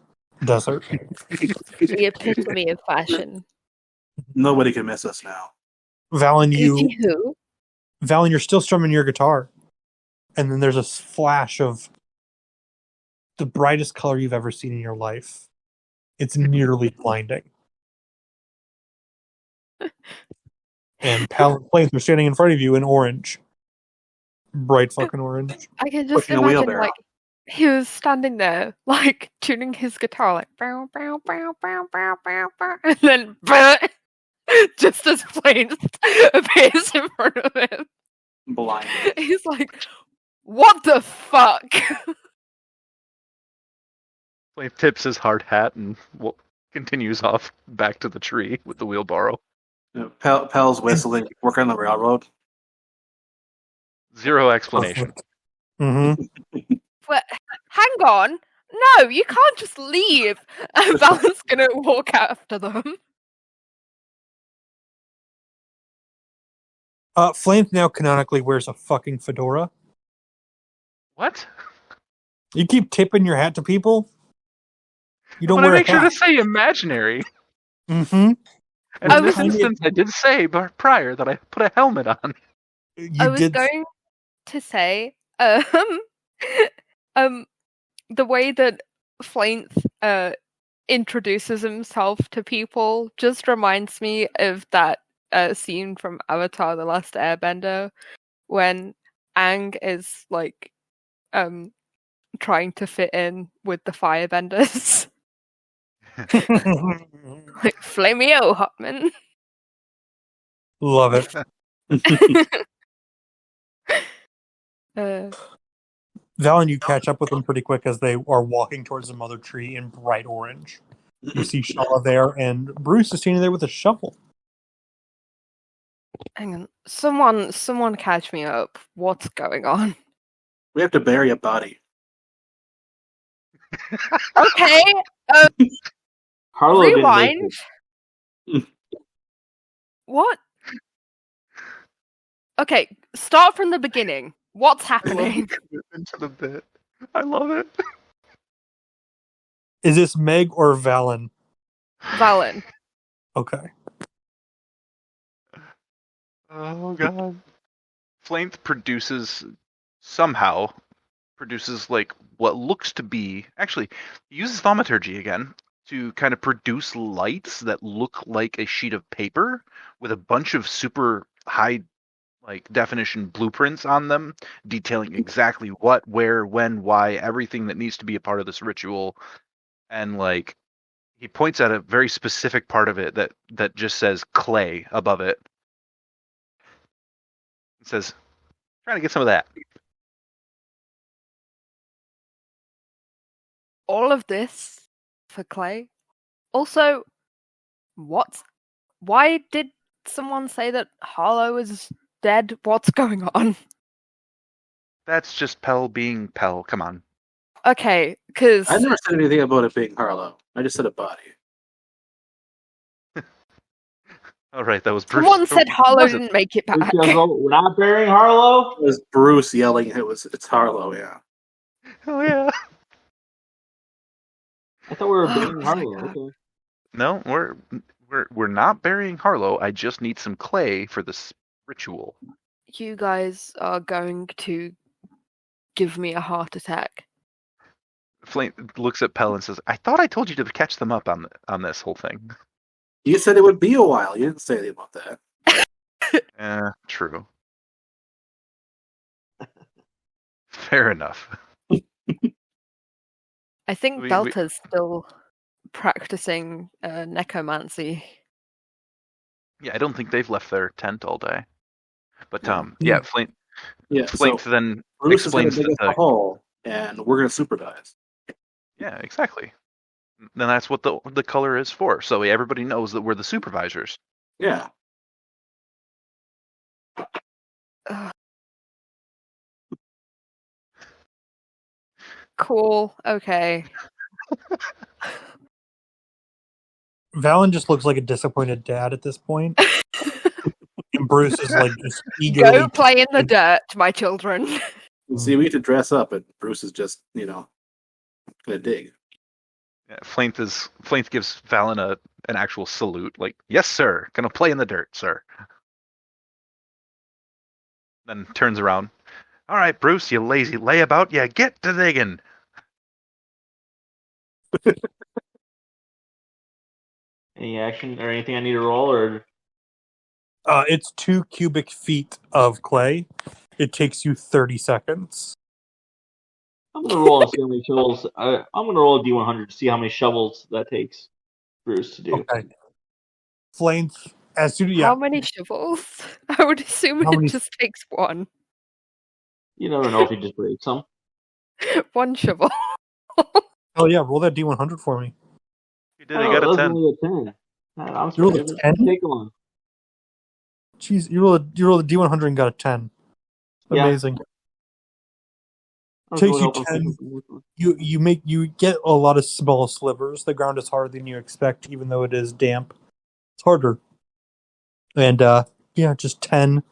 desert. The epitome of fashion. nobody can miss us now. Valen, Who? Valen, you're still strumming your guitar, and then there's a flash of the brightest color you've ever seen in your life. It's nearly blinding. And Pal and Flaith are standing in front of you in orange. Bright fucking orange. I can just Pushing a imagine, wheelbarrow. like, he was standing there, like, tuning his guitar, like, bow, bow, bow, bow, bow, bow, bow, and then, just as Flames appears in front of him. Blind. He's like, what the fuck? Flaith tips his hard hat and continues off back to the tree with the wheelbarrow. Pel's whistling, working on the railroad. Zero explanation. Mm-hmm. But, hang on. No, you can't just leave. And Valen's gonna walk after them. Flame now canonically wears a fucking fedora. What? You keep tipping your hat to people. You don't But I wear make a sure to hat. say imaginary. Mm-hmm. And I in this was- instance, I did say prior that I put a helmet on. I was going to say, the way that Flainth introduces himself to people just reminds me of that scene from Avatar: The Last Airbender when Aang is like trying to fit in with the firebenders. Like, Flameo, Hotman. Love it. Valen, you catch up with them pretty quick as they are walking towards the mother tree in bright orange. You see Shala there, and Bruce is standing there with a shovel. Hang on, someone catch me up. What's going on? We have to bury a body. Okay, Harlow didn't make rewind. it. What? Okay, start from the beginning. What's I love happening? the commitment to the bit. I love it. Is this Meg or Valen? Valen. Okay. Oh god. Flainth somehow produces like what looks to be, actually, he uses thaumaturgy again. to kind of produce lights that look like a sheet of paper with a bunch of super high like definition blueprints on them detailing exactly what, where, when, why, everything that needs to be a part of this ritual. And like he points at a very specific part of it that just says clay above it. It says, trying to get some of that. All of this for clay. Also, what? Why did someone say that Harlow is dead? What's going on? That's just Pell being Pell. Come on. Okay, because I never said anything about it being Harlow. I just said a body. All right, that was Bruce. someone said Harlow Was it? didn't make it back. We're not burying Harlow. It was Bruce yelling. It's Harlow. Yeah. Oh yeah. I thought we were Oh burying my Harlow. God. Okay. No, we're not burying Harlow. I just need some clay for this ritual. You guys are going to give me a heart attack. Flame looks at Pell and says, "I thought I told you to catch them up on this whole thing." You said it would be a while. You didn't say anything about that. True. Fair enough. I think We- Delta's still practicing necromancy. Yeah, I don't think they've left their tent all day. But Yeah. yeah, Flame Yeah. So then Bruce is going explains to dig us that a hole, and we're going to supervise. yeah, exactly. Then that's what the color is for. So everybody knows that we're the supervisors. Yeah. Ugh. Cool. Okay. Valen just looks like a disappointed dad at this point. And Bruce is like just eagerly. Go play in the dirt, my children. See, we get to dress up, and Bruce is just, going to dig. Yeah, Flainth gives Valen an actual salute, like, "Yes, sir. Gonna play in the dirt, sir." Then turns around. "All right, Bruce, you lazy layabout. Yeah, get to digging." Any action or anything I need to roll or? It's 2 cubic feet of clay. It takes you 30 seconds. I'm gonna roll and see how many shovels. I'm gonna roll a D100 to see how many shovels that takes Bruce to do. Okay. Flames, as soon as How many shovels? I would assume How it many- just takes one. You never know if he just breaks some. One shovel. Oh yeah, roll that D100 for me. You did. I got a that's 10. only a 10. I'm You rolled a surprised. 10? Take one. Jeez, you rolled a D100 and got a 10. Yeah. Amazing. I was Takes really you hoping 10. for- You get a lot of small slivers. The ground is harder than you expect, even though it is damp. It's harder. And just 10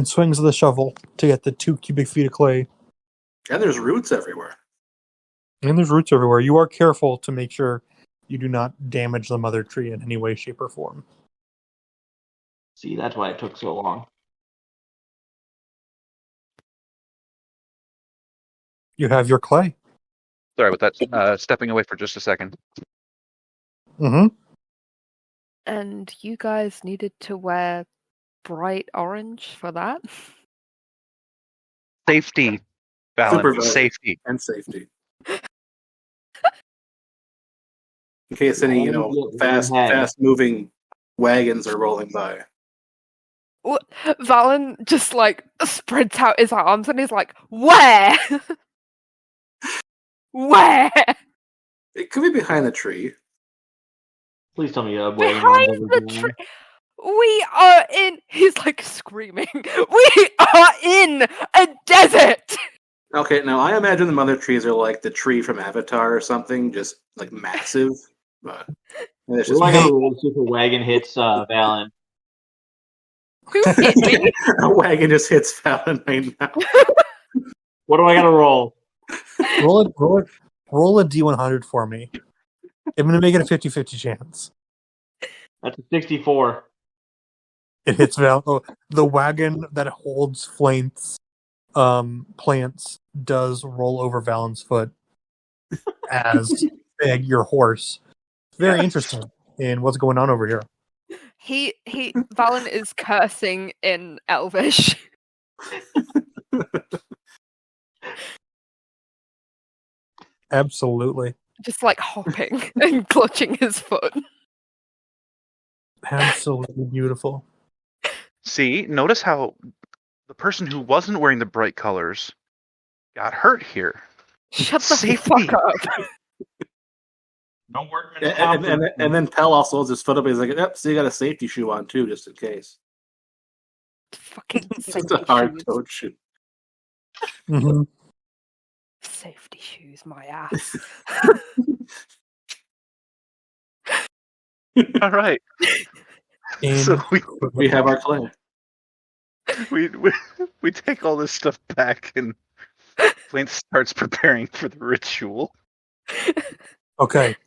swings of the shovel to get the 2 cubic feet of clay. And there's roots everywhere. And there's roots everywhere. You are careful to make sure you do not damage the mother tree in any way, shape, or form. See, that's why it took so long. You have your clay. Sorry about that. Stepping away for just a second. Mm-hmm. And you guys needed to wear bright orange for that? Safety, Valen. Supervisor. Safety. And safety. In case any, fast moving wagons are rolling by. Valen just like spreads out his arms and he's like, "Where? Where? It could be behind the tree. Please tell me you have Behind the tree? We are in." He's like screaming. "We are in a desert." Okay, now I imagine the mother trees are like the tree from Avatar or something, just like massive. But it's We're just like a roll see if a wagon hits Valen. Who hit me? a wagon just hits Fallon right now. What do I gotta roll? Roll a D100 for me. I'm going to make it a 50-50 chance. That's a 64. It hits Val. Oh, the wagon that holds Flaint's plants does roll over Valen's foot as your horse very interested in what's going on over here. Valen is cursing in Elvish. Absolutely. Just like hopping and clutching his foot. Absolutely beautiful. See, notice how the person who wasn't wearing the bright colors got hurt here. Shut the Safety. fuck up. No workman's And then Pell also holds his foot up. He's like, "Yep, so you got a safety shoe on too, just in case." Fucking Just safety a hard shoes. toed shoe. Mm-hmm. Safety shoes, my ass. All right. So We have our clay. we take all this stuff back, and Flint starts preparing for the ritual. Okay.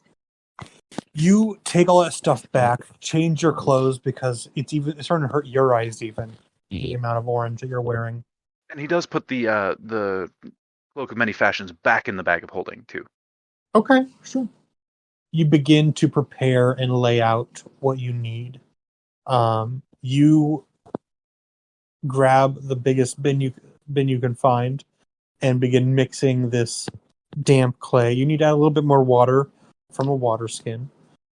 You take all that stuff back, change your clothes because it's starting to hurt your eyes even. The amount of orange that you're wearing. And he does put the cloak of many fashions back in the bag of holding too. Okay, sure. You begin to prepare and lay out what you need. You grab the biggest bin you can find and begin mixing this damp clay. You need to add a little bit more water from a water skin.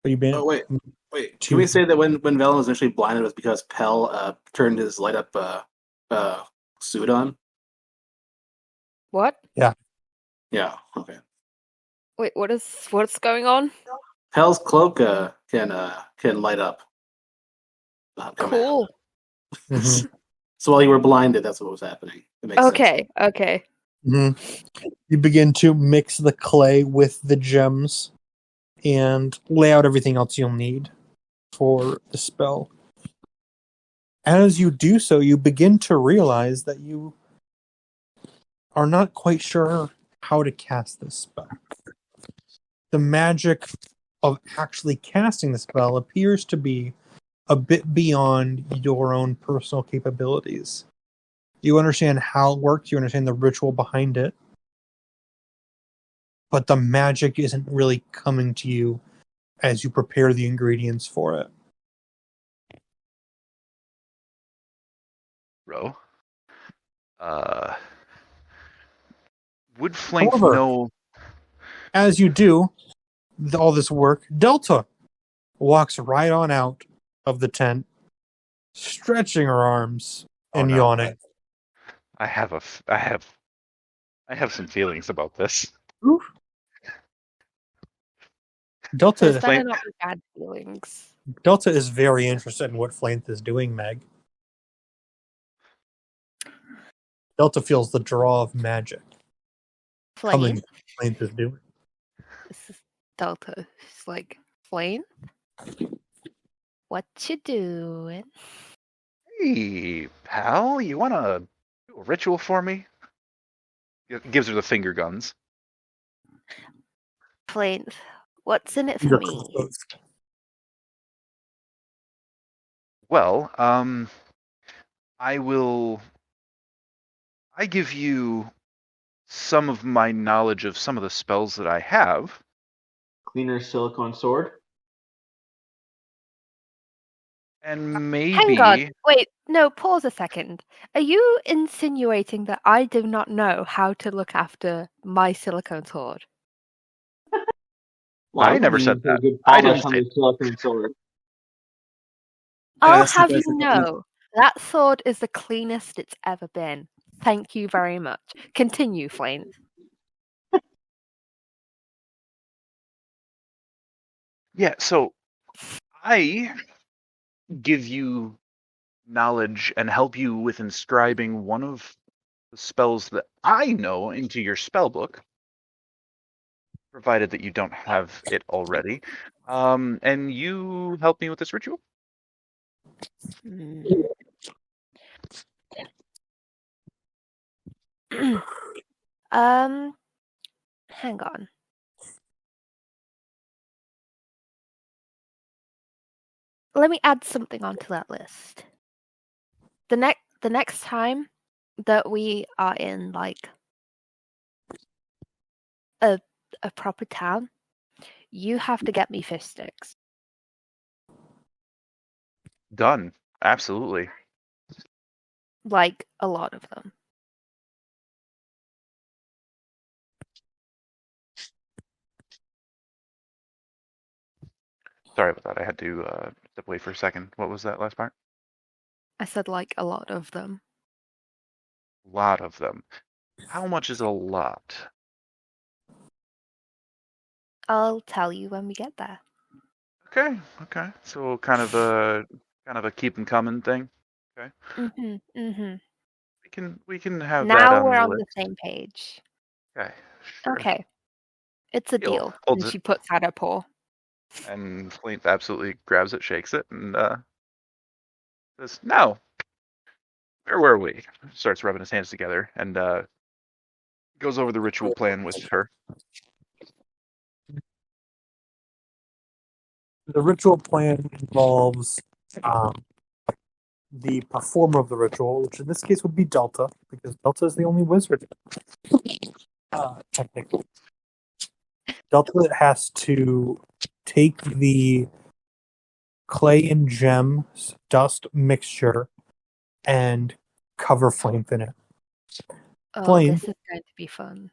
But you Oh wait. Can we say that when Velen was initially blinded, it was because Pell turned his light up suit on? What? Yeah. Okay. Wait, what's going on? Pell's cloak can light up. Cool. Mm-hmm. So while you were blinded, that's what was happening. It makes sense. Okay. Mm-hmm. You begin to mix the clay with the gems and lay out everything else you'll need for the spell. As you do so, you begin to realize that you are not quite sure how to cast this spell. The magic of actually casting the spell appears to be a bit beyond your own personal capabilities. You understand how it works, you understand the ritual behind it, but the magic isn't really coming to you as you prepare the ingredients for it. Bro. Would Flank However, know? As you do all this work, Delta walks right on out of the tent, stretching her arms and yawning. I have some feelings about this. Oof. There's Delta better not be bad feelings. is very interested in what Flanth is doing, Meg. Delta feels the draw of magic coming Flanth is doing. This is Delta. She's like, Flame? What you doing? Hey, pal, you wanna do a ritual for me? Gives her the finger guns. Flame, what's in it for You're me? close. Well, I give you some of my knowledge of some of the spells that I have. Cleaner silicone sword. And maybe... Hang on. Wait, no, pause a second. Are you insinuating that I do not know how to look after my silicone sword? Well, I never said that. Good I polish didn't on say the silicone sword. I'll Yes, have yes, you yes. know, that sword is the cleanest it's ever been. Thank you very much. Continue, Flame. Yeah, so I give you knowledge and help you with inscribing one of the spells that I know into your spell book, provided that you don't have it already. And you help me with this ritual? Hang on. Let me add something onto that list. The next time that we are in like a proper town, You have to get me fish sticks. Done. Absolutely. Like, a lot of them. Sorry about that. I had to step away for a second. What was that last part? I said, like, a lot of them. A lot of them. How much is a lot? I'll tell you when we get there. Okay. So kind of a keep them coming thing. Okay. We can have that Now on we're the on list. the same page. Okay. Sure. Okay. It's a Deal. deal. Holds And it. she puts out her paw. And Flint absolutely grabs it, shakes it, and says, "No. Where were we?" Starts rubbing his hands together and goes over the ritual plan with her. The ritual plan involves the performer of the ritual, which in this case would be Delta, because Delta is the only wizard. Technically, Delta has to take the clay and gems dust mixture and cover Flames in it. Oh, Flame. this is going to be fun.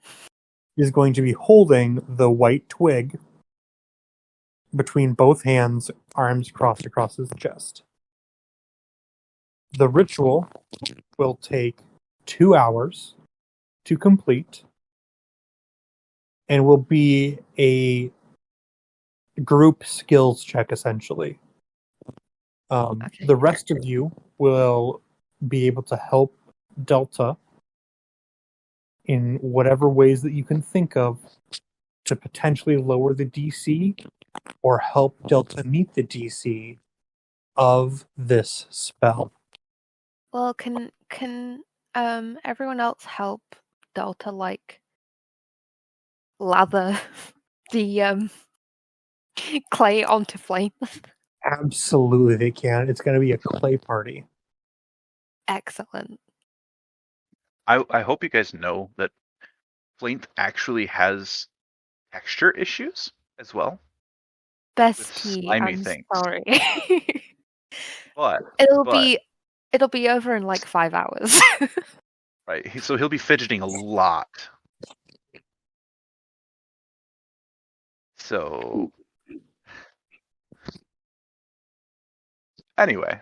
Is going to be holding the white twig between both hands, arms crossed across his chest. The ritual will take 2 hours to complete and will be a group skills check, essentially. Okay. The rest of you will be able to help Delta in whatever ways that you can think of to potentially lower the DC or help Delta meet the DC of this spell. Well, can everyone else help Delta, like, lather the clay onto Flame? Absolutely, they can. It's going to be a clay party. Excellent. I hope you guys know that Flint actually has texture issues as well. Bestie, slimy I'm things. sorry. But It'll be over in like 5 hours. right, so he'll be fidgeting a lot. So anyway,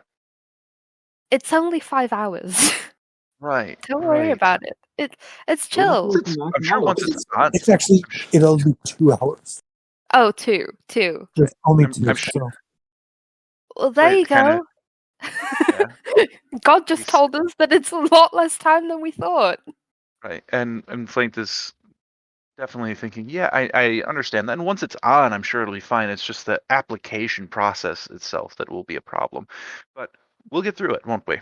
It's only 5 hours. right. Don't worry right. about it. It's chill. I'm sure once it's on, It's actually, it'll be 2 hours. Oh, two. There's only I'm 2. sure- So. Well, there Wait, you go. God just He's- told us that it's a lot less time than we thought. right, and Flint is definitely thinking, yeah, I understand that. And once it's on, I'm sure it'll be fine. It's just the application process itself that will be a problem. But we'll get through it, won't we?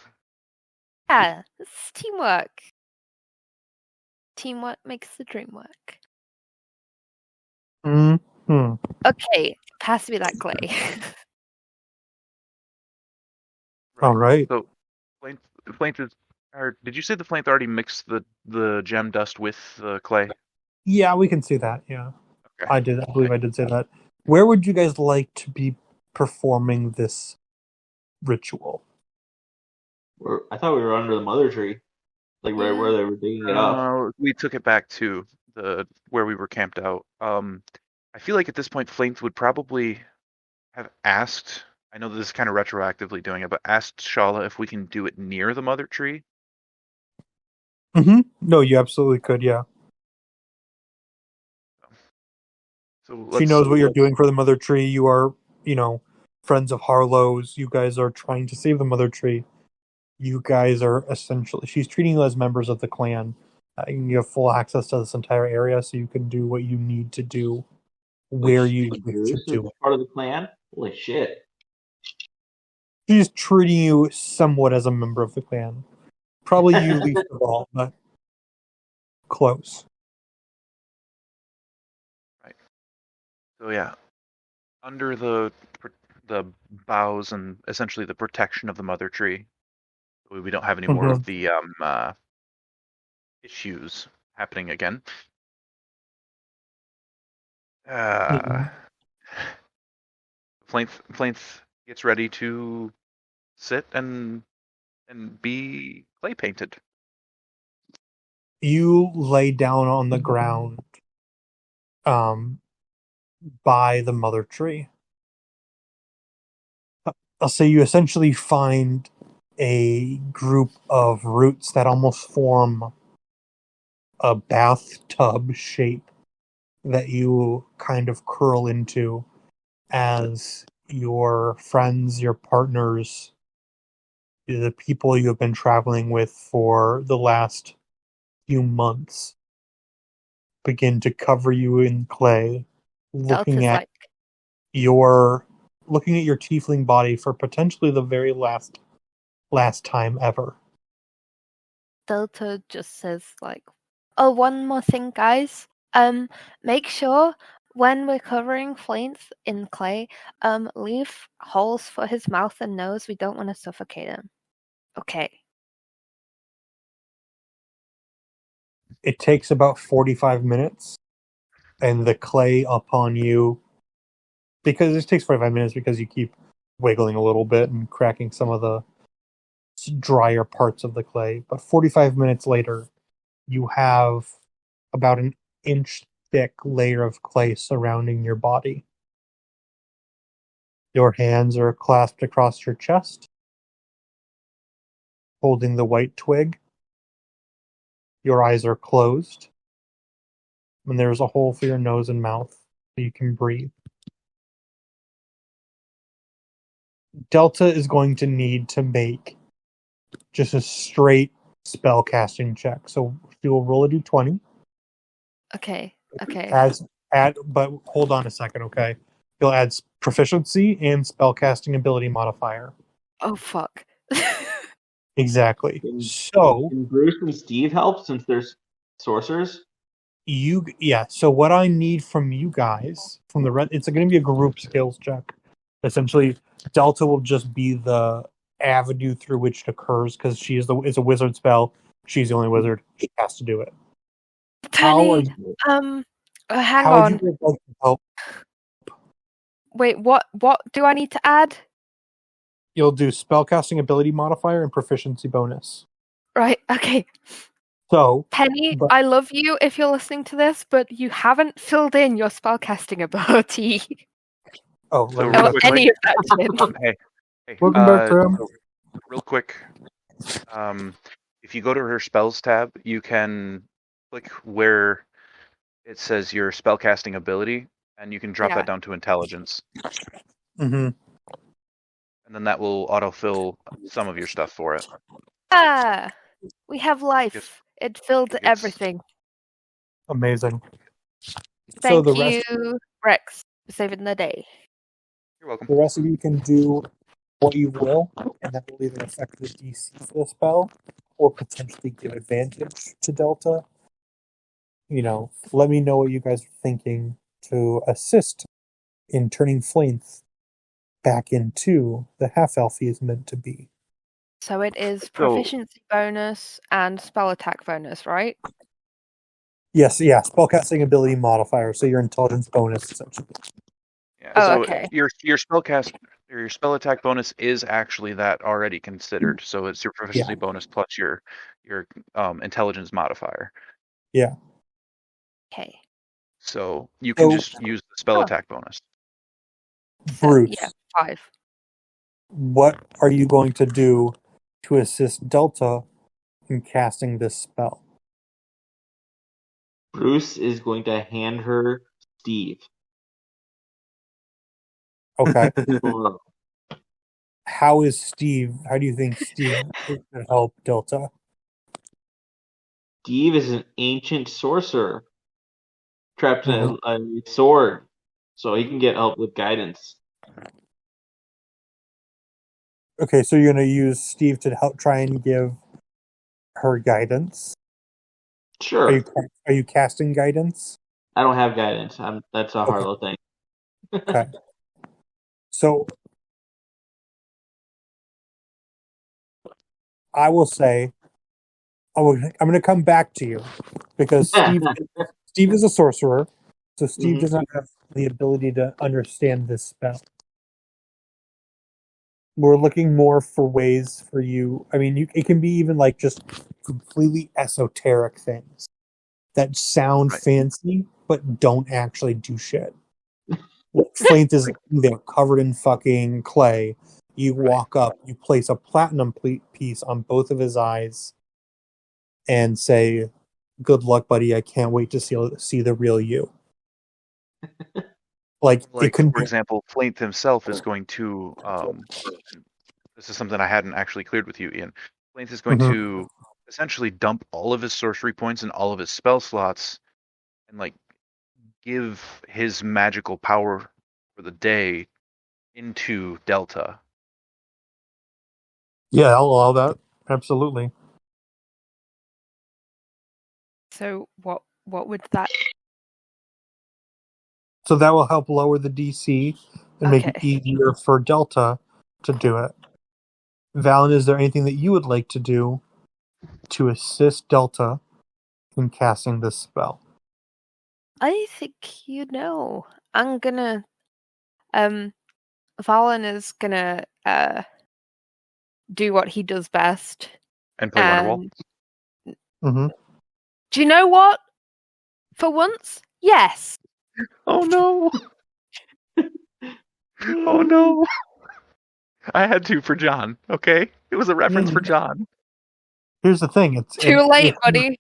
Yeah, it's teamwork. Teamwork makes the dream work. Mm-hmm. Okay, pass me that clay. All right. So Flint is. Or did you say the Flint already mixed the gem dust with the clay? Yeah, we can see that. Yeah, Okay. I did. I believe I did say that. Where would you guys like to be performing this ritual? I thought we were under the mother tree, like right where they were digging it up. We took it back to the where we were camped out. I feel like at this point, Flint would probably have asked. I know this is kind of retroactively doing it, but asked Shala if we can do it near the mother tree. Mm-hmm. No, you absolutely could. Yeah. So She knows what you're doing for the mother tree. You are, friends of Harlow's. You guys are trying to save the mother tree. You guys are essentially, she's treating you as members of the clan. You have full access to this entire area, so you can do what you need to do where you wish to do it. Part of the clan? Holy shit. She's treating you somewhat as a member of the clan. Probably you least of all, but close. Right. So yeah, under the boughs and essentially the protection of the mother tree, we don't have any more of the issues happening again. Plainth gets ready to sit and be clay painted. You lay down on the ground by the mother tree. I'll say you essentially find a group of roots that almost form a bathtub shape that you kind of curl into as your friends, your partners, the people you have been traveling with for the last few months begin to cover you in clay, looking Delta's at your tiefling body for potentially the very last time ever. Delta just says like, "Oh, one more thing, guys. Make sure when we're covering Flainth in clay, leave holes for his mouth and nose. We don't want to suffocate him." Okay. It takes about 45 minutes, and the clay upon you, because it takes 45 minutes because you keep wiggling a little bit and cracking some of the drier parts of the clay. But 45 minutes later, you have about an inch thick layer of clay surrounding your body. Your hands are clasped across your chest, holding the white twig. Your eyes are closed, and there's a hole for your nose and mouth so you can breathe. Delta is going to need to make just a straight spell casting check. So she will roll a d20. Okay. But hold on a second, okay? You'll add proficiency and spellcasting ability modifier. Oh fuck. Exactly. So Can Bruce and Steve help since there's sorcerers? So what I need from you guys, from the it's going to be a group skills check. Essentially, Delta will just be the avenue through which it occurs because it's a wizard spell. She's the only wizard. She has to do it. Tony, hang on. Would you like to help? Wait, what do I need to add? You'll do spellcasting ability modifier and proficiency bonus. Right, okay. So, Penny, I love you if you're listening to this, but you haven't filled in your spellcasting ability. Oh, any of that shit. Hey, welcome back, Graham. Real quick, if you go to her spells tab, you can click where it says your spellcasting ability, and you can drop that down to intelligence. Mm-hmm. And then that will autofill some of your stuff for it. Ah, we have life. It filled everything. Amazing. Thank you, Rex, for saving the day. You're welcome. The rest of you can do what you will, and that will either affect the DC for the spell or potentially give advantage to Delta. Let me know what you guys are thinking to assist in turning Flainth back into the half-elf he is meant to be. So it is proficiency bonus and spell attack bonus, right? Yes, spellcasting ability modifier, so your intelligence bonus essentially. Yeah, okay. Your spell attack bonus is actually that already considered. So it's your proficiency bonus plus your intelligence modifier. Yeah. Okay. So you can just use the spell attack bonus. Bruce. Yeah, 5. What are you going to do to assist Delta in casting this spell? Bruce is going to hand her Steve. Okay. How do you think Steve can help Delta? Steve is an ancient sorcerer trapped in a sword, so he can get help with guidance. Okay, so you're going to use Steve to help try and give her guidance? Sure. Are you casting guidance? I don't have guidance. That's a Harlow thing. Okay. So I will say, I'm going to come back to you because Steve is a sorcerer, so Steve does not have the ability to understand this spell. we're looking more for ways for you. I mean, it can be even like just completely esoteric things that sound Right. fancy but don't actually do shit. Flaint is there covered in fucking clay. You Right. walk up, you place a platinum piece on both of his eyes, and say, "Good luck, buddy. I can't wait to see the real you." Like it can For be. example, Flaint himself is going to. This is something I hadn't actually cleared with you, Ian. Flaint is going Mhm. to essentially dump all of his sorcery points and all of his spell slots, and like give his magical power for the day into Delta. Yeah, I'll allow that. Absolutely. So what would that? So that will help lower the DC and make it Okay. easier for Delta to do it. Valen, is there anything that you would like to do to assist Delta in casting this spell? I think I'm gonna Valen is gonna do what he does best. And play Wonderwall. Mm-hmm. Do you know what? For once, yes. Oh no! Oh no! I had to for John. Okay, it was a reference for John. Here's the thing. Too late, buddy.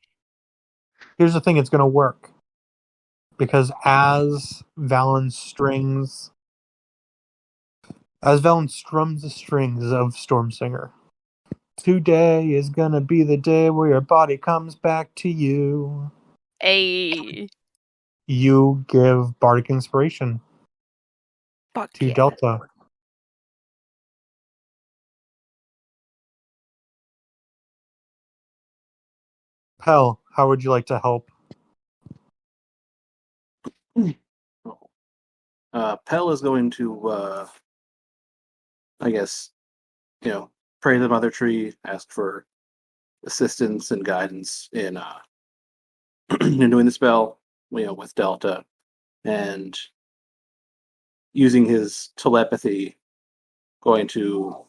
Here's the thing. It's going to work because as Valen strums the strings of Stormsinger, today is going to be the day where your body comes back to you. Hey. You give Bardic Inspiration Fuck to yeah. Delta. Pell, how would you like to help? Pell is going to, I guess, pray to the Mother Tree, ask for assistance and guidance in in doing the spell, with Delta, and using his telepathy, going to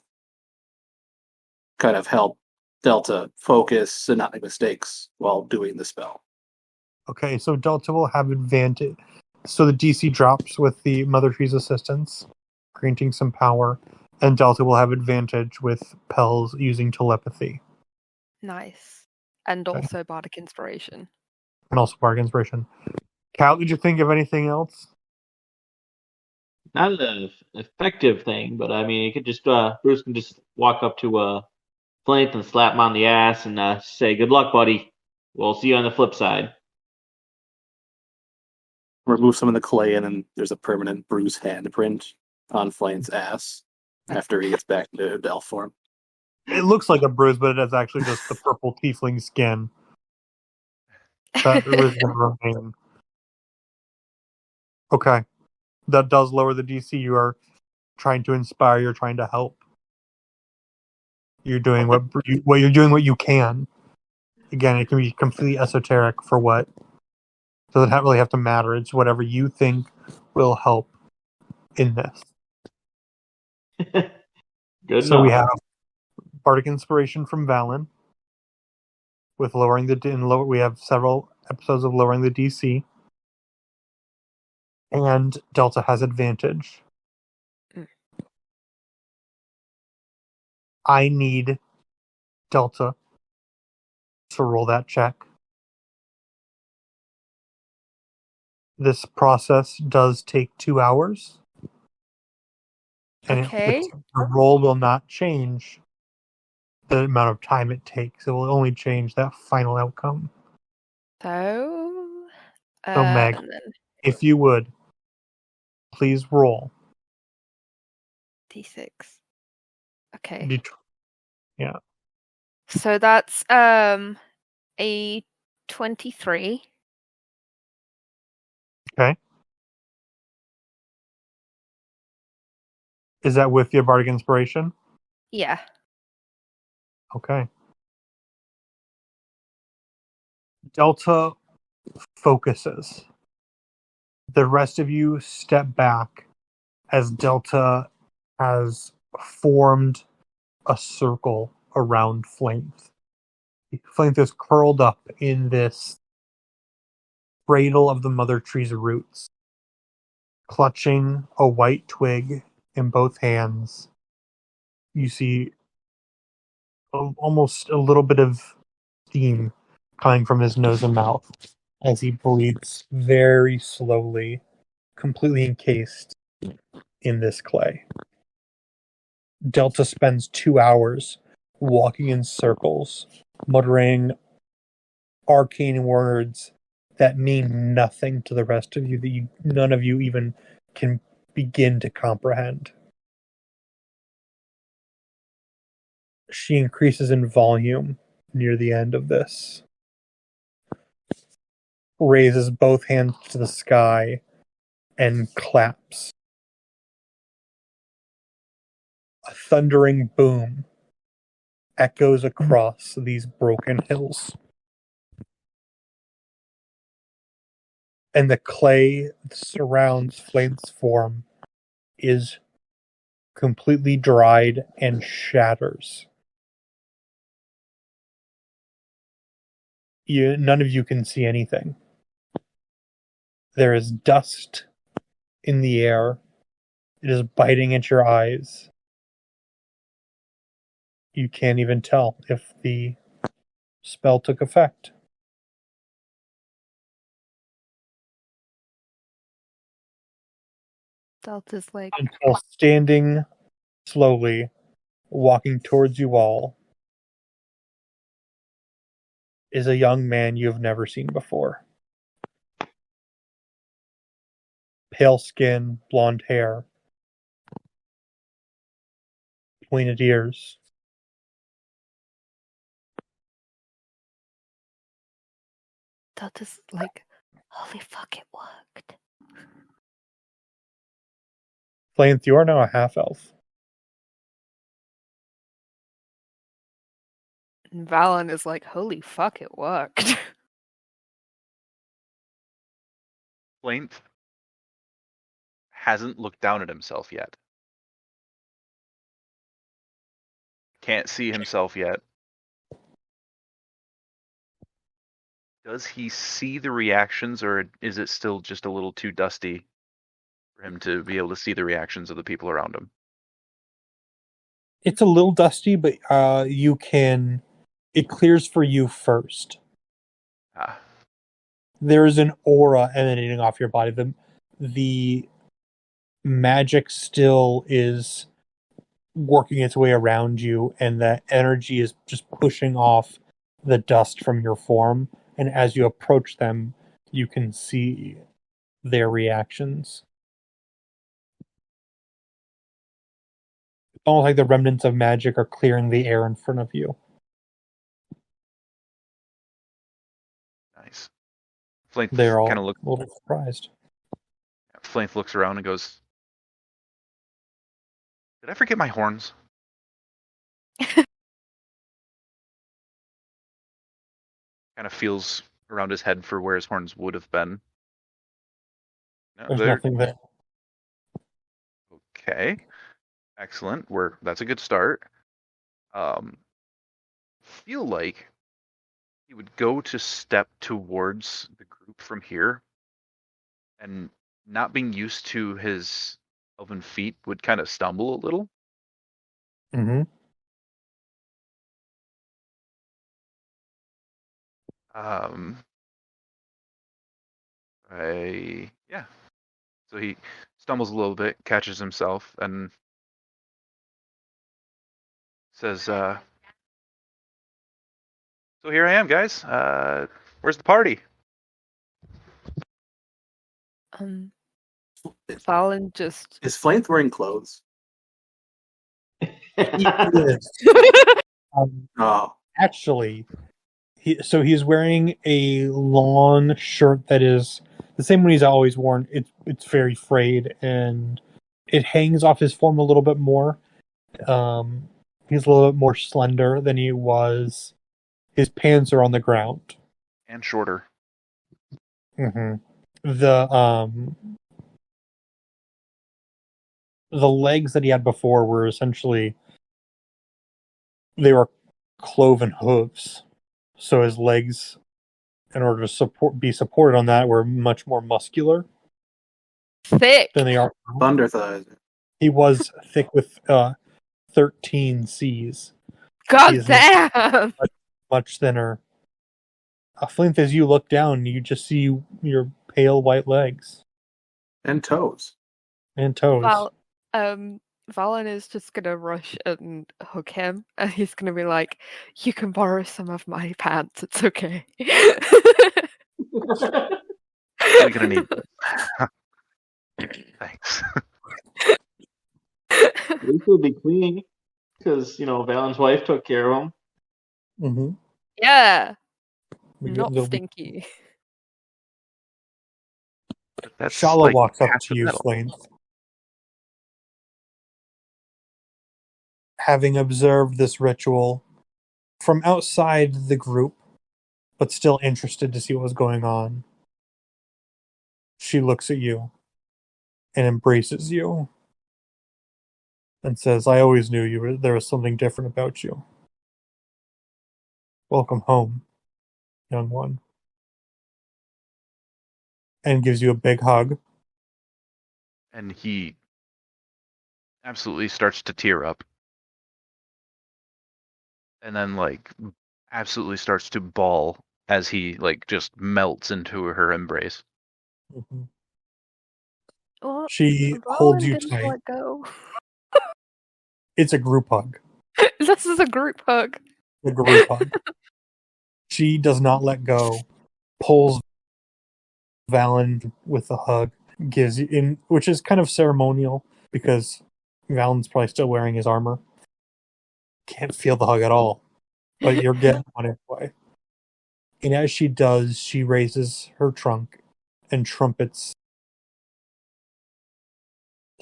kind of help Delta focus and not make mistakes while doing the spell. Okay, so Delta will have advantage. So the DC drops with the Mother Tree's assistance, granting some power, and Delta will have advantage with Pell's using telepathy. Nice. And Okay. also Bardic Inspiration. And also Bardic Inspiration. Cal, did you think of anything else? Not an effective thing, but I mean, it could just Bruce can just walk up to Flint and slap him on the ass and say, "Good luck, buddy. We'll see you on the flip side." Remove some of the clay, and then there's a permanent Bruce handprint on Flame's ass after he gets back into elf form. It looks like a bruise, but it is actually just the purple tiefling skin. That is going to remain. Okay. That does lower the DC. You are trying to inspire, you're trying to help. You're doing what you can. Again, it can be completely esoteric for what. Doesn't really have to matter. It's whatever you think will help in this. Good So enough. we have Bardic Inspiration from Valen with lowering we have several episodes of lowering the DC. And Delta has advantage. I need Delta to roll that check. This process does take 2 hours. And Okay. the roll will not change the amount of time it takes. It will only change that final outcome. So Meg, and then if you would, please roll. D6. Okay. Yeah. So that's a 23. Okay. Is that with your Bardic Inspiration? Yeah. Okay. Delta focuses. The rest of you step back as Delta has formed a circle around Flames. Flames is curled up in this cradle of the mother tree's roots, clutching a white twig in both hands. You see almost a little bit of steam coming from his nose and mouth as he breathes very slowly, completely encased in this clay. Delta spends 2 hours walking in circles, muttering arcane words that mean nothing to the rest of you, that none of you even can begin to comprehend. She increases in volume near the end of this, raises both hands to the sky, and claps. A thundering boom echoes across these broken hills. And the clay that surrounds Flame's form is completely dried and shatters. None of you can see anything. There is dust in the air. It is biting at your eyes. You can't even tell if the spell took effect. Delta's like, Until standing slowly, walking towards you all, is a young man you have never seen before. Pale skin, blonde hair, pointed ears. Delta's like, holy fuck, it worked. Flaynth, you are now a half-elf. And Valen is like, holy fuck, it worked. Flaynth hasn't looked down at himself yet. Can't see himself yet. Does he see the reactions, or is it still just a little too dusty for him to be able to see the reactions of the people around him? It's a little dusty, but you can... It clears for you first. Ah. There is an aura emanating off your body. The magic still is working its way around you, and the energy is just pushing off the dust from your form. And as you approach them, you can see their reactions. It's almost like the remnants of magic are clearing the air in front of you. Nice. Flaynth They're all kind of a little surprised. Flaynth looks around and goes, "Did I forget my horns?" Kind of feels around his head for where his horns would have been. No, There's they're- nothing there. Okay. Excellent. That's a good start. Feel like he would go to step towards the group from here, and not being used to his elven feet would kind of stumble a little. Mm-hmm. Yeah. So he stumbles a little bit, catches himself, and says, "So here I am, guys. Where's the party?" Valen just Is Flaynth wearing clothes? Oh, Actually, he's wearing a long shirt that is the same one he's always worn. It's very frayed and it hangs off his form a little bit more. He's a little bit more slender than he was. His pants are on the ground. And shorter. Mm-hmm. The the legs that he had before were essentially, they were cloven hooves. So his legs, in order to be supported on that, were much more muscular Thick. than they are. Thunder thighs. He was thick with 13 C's. God He's damn. much thinner. Flint, as you look down, you just see your pale white legs And toes. and toes. Valen is just gonna rush and hug him, and he's gonna be like, "You can borrow some of my pants. It's okay." Really gonna need this. Thanks. These would be clean because Valen's wife took care of him. Mm-hmm. Yeah, They'll not be- stinky. That's Shala like walks up half to the you, battle. Flint. Having observed this ritual from outside the group, but still interested to see what was going on, she looks at you and embraces you and says, "I always knew there was something different about you. Welcome home, young one." And gives you a big hug. And he absolutely starts to tear up. And then absolutely starts to bawl as he just melts into her embrace. Mm-hmm. Well, She Valen holds you didn't tight. let go. It's a group hug. This is a group hug. A group hug. She does not let go. Pulls Valen with a hug. Gives you in, which is kind of ceremonial because Valen's probably still wearing his armor. Can't feel the hug at all, but you're getting on it anyway. And as she does, she raises her trunk and trumpets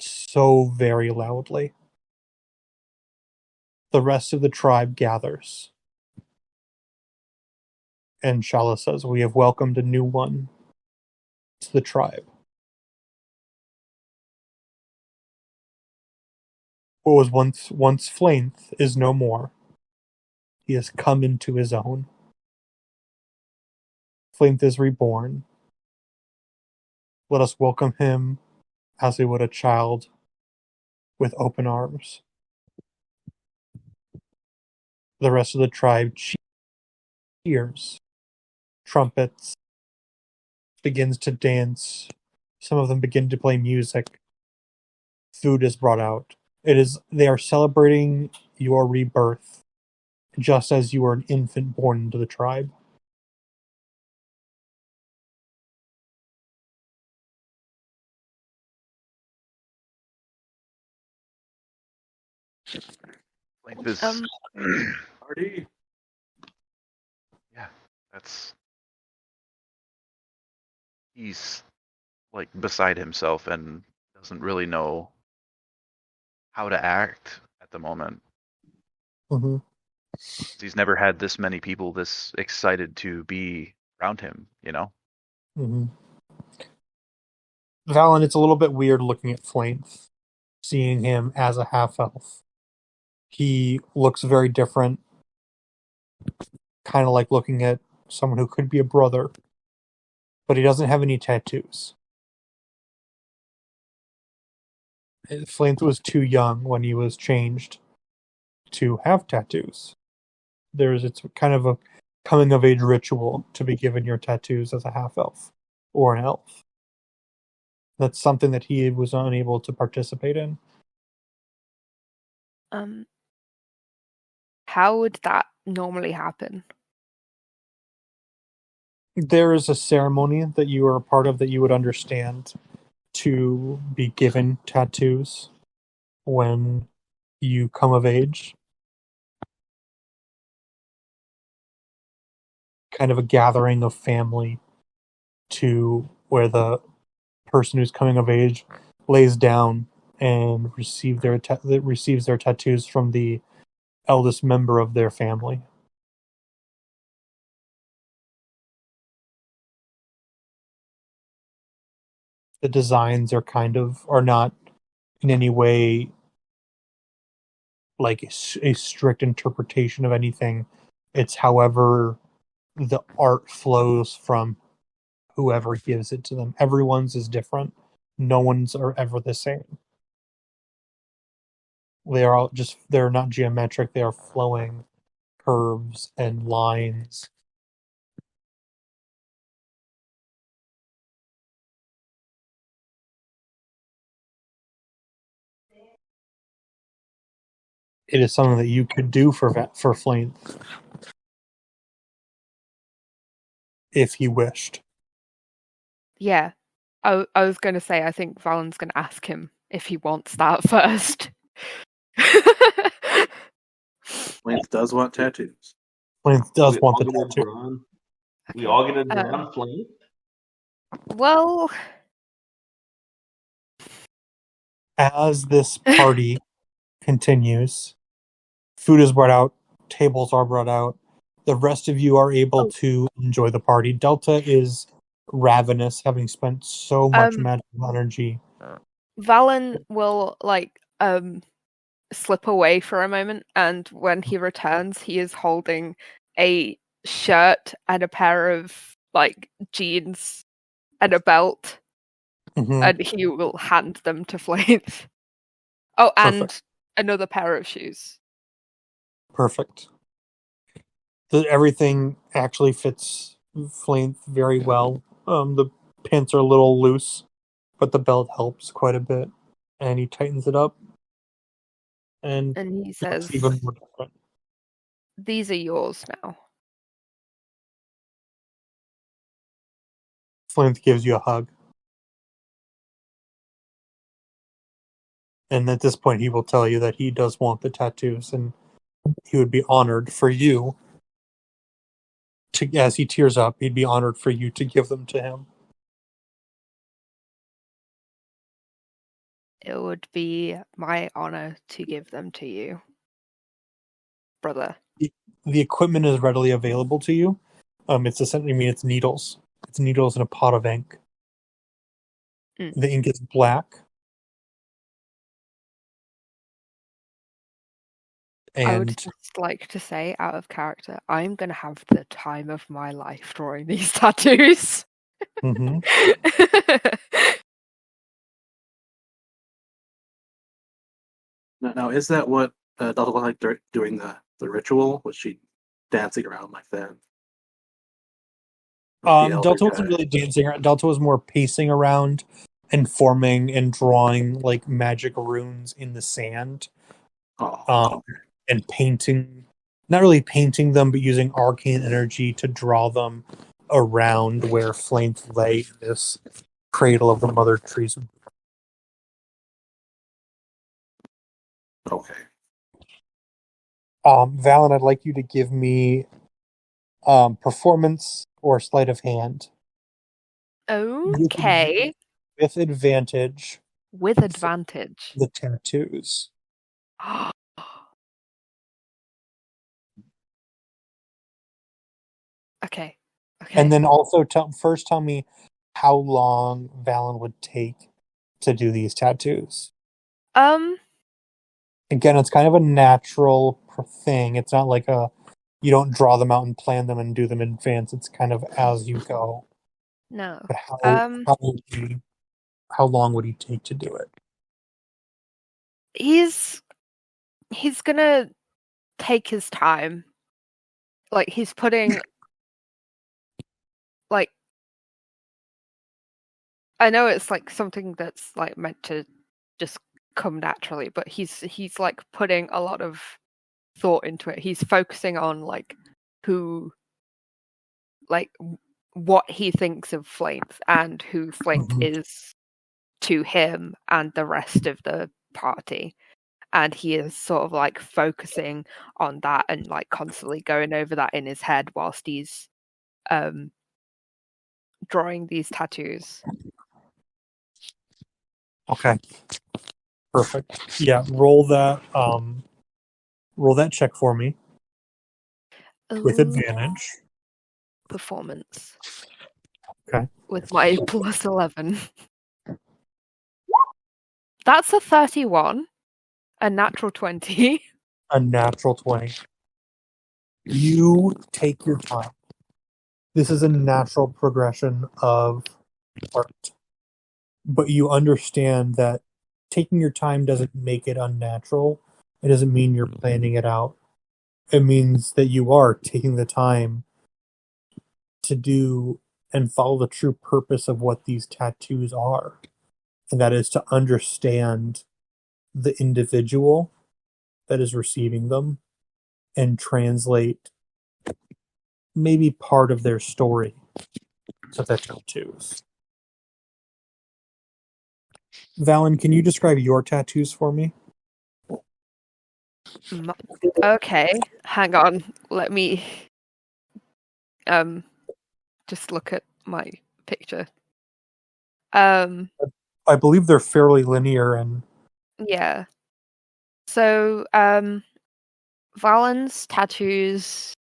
so very loudly. The rest of the tribe gathers. And Shala says, "We have welcomed a new one to the tribe. What was once Flainth is no more. He has come into his own. Flainth is reborn. Let us welcome him as we would a child with open arms." The rest of the tribe cheers, trumpets, begins to dance. Some of them begin to play music. Food is brought out. They are celebrating your rebirth, just as you were an infant born into the tribe. Like this. Party. Yeah, that's. He's beside himself and doesn't really know how to act at the moment. Mm-hmm. He's never had this many people this excited to be around him, Mm-hmm. Valen, it's a little bit weird looking at Flainth, seeing him as a half-elf. He looks very different, kind of like looking at someone who could be a brother, but he doesn't have any tattoos. Flainth was too young when he was changed to have tattoos. It's kind of a coming of age ritual to be given your tattoos as a half-elf or an elf. That's something that he was unable to participate in. How would that normally happen? There is a ceremony that you are a part of that you would understand to be given tattoos when you come of age. Kind of a gathering of family to where the person who's coming of age lays down and receives their tattoos from the eldest member of their family. The designs are not in any way like a strict interpretation of anything. It's however the art flows from whoever gives it to them. Everyone's is different. No one's are ever the same. They're not geometric, they are flowing curves and lines. It is something that you could do for Flame if he wished. Yeah. I was going to say, I think Valen's going to ask him if he wants that first. Lance does want tattoos. Flame does want the all get a tattoo. drawn- We all get a drawn flame. Well, As this party continues, food is brought out, tables are brought out. The rest of you are able to enjoy the party. Delta is ravenous, having spent so much magical energy. Valen will slip away for a moment, and when he returns, he is holding a shirt and a pair of jeans and a belt, Mhm. and he will hand them to Flaith. Oh, and Perfect. another pair of shoes. Perfect. Everything actually fits Flame very well. The pants are a little loose, but the belt helps quite a bit. And he tightens it up. And And he it's says, even more different. "These are yours now." Flame gives you a hug. And at this point, he will tell you that he does want the tattoos, and he would be honored for you to, as he tears up, he'd be honored for you to give them to him. It would be my honor to give them to you, brother. The equipment is readily available to you. It's needles. It's needles in a pot of ink. The ink is black. I would And just like to say, out of character, I'm going to have the time of my life drawing these tattoos. mhm. Now, is that what Delta was like during the ritual? Was she dancing around like that? Like the elder Delta wasn't guy? really dancing around. Delta was more pacing around and forming and drawing like magic runes in the sand. Oh, And painting, not really painting them, but using arcane energy to draw them around where Flame lay in this cradle of the mother trees. okay. Valen, I'd like you to give me performance or sleight of hand. Okay. With advantage. With advantage. The tattoos. Okay. And then also tell me how long Valen would take to do these tattoos. Again, it's kind of a natural thing. It's not like you don't draw them out and plan them and do them in advance. It's kind of as you go. No. But how long would he take to do it? He's gonna take his time. He's putting I know it's something that's meant to just come naturally, but he's putting a lot of thought into it. He's focusing on who what he thinks of Flaith and who Flaith is to him and the rest of the party. And he is sort of focusing on that and constantly going over that in his head whilst he's drawing these tattoos. Okay. Perfect. Yeah, roll that check for me. With advantage. Performance. Okay. With my plus 11. That's a 31, a natural 20. A natural 20. You take your time. This is a natural progression of art. But you understand that taking your time doesn't make it unnatural. It doesn't mean you're planning it out. It means that you are taking the time to do and follow the true purpose of what these tattoos are. And that is to understand the individual that is receiving them and translate maybe part of their story to the tattoos. Valen, can you describe your tattoos for me? Okay, hang on. Let me just look at my picture. I believe they're fairly linear and Yeah. So, Valen's tattoos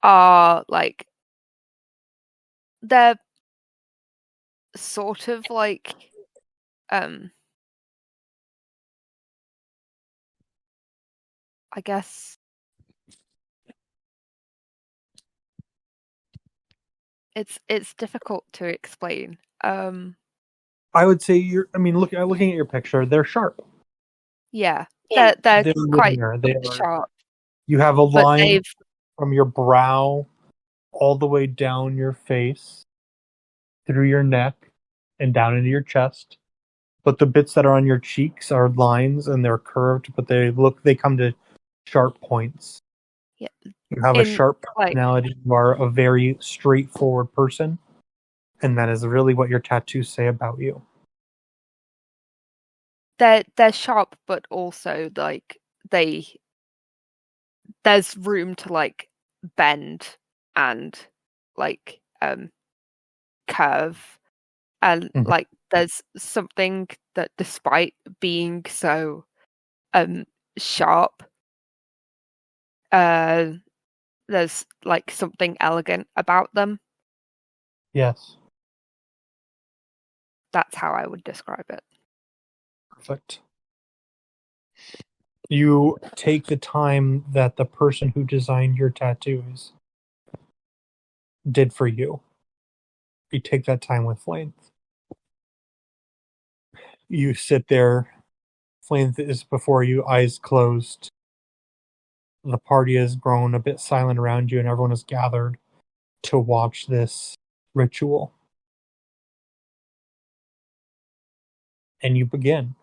are like they're sort of like I guess it's difficult to explain. I would say looking at your picture, they're sharp. Yeah, they're They're quite linear. They are, sharp, you have a but line they've from your brow all the way down your face, through your neck, and down into your chest. But the bits that are on your cheeks are lines and they're curved, but they come to sharp points. Yeah. You have a sharp personality. You are a very straightforward person, and that is really what your tattoos say about you. They're sharp, but also like there's room to like bend and like curve, and like there's something that despite being so sharp, there's like something elegant about them. Yes. That's how I would describe it. Perfect. You take the time that the person who designed your tattoos did for you. You take that time with Flaynth. You sit there. Flaynth is before you, eyes closed. The party has grown a bit silent around you, and everyone is gathered to watch this ritual. And you begin.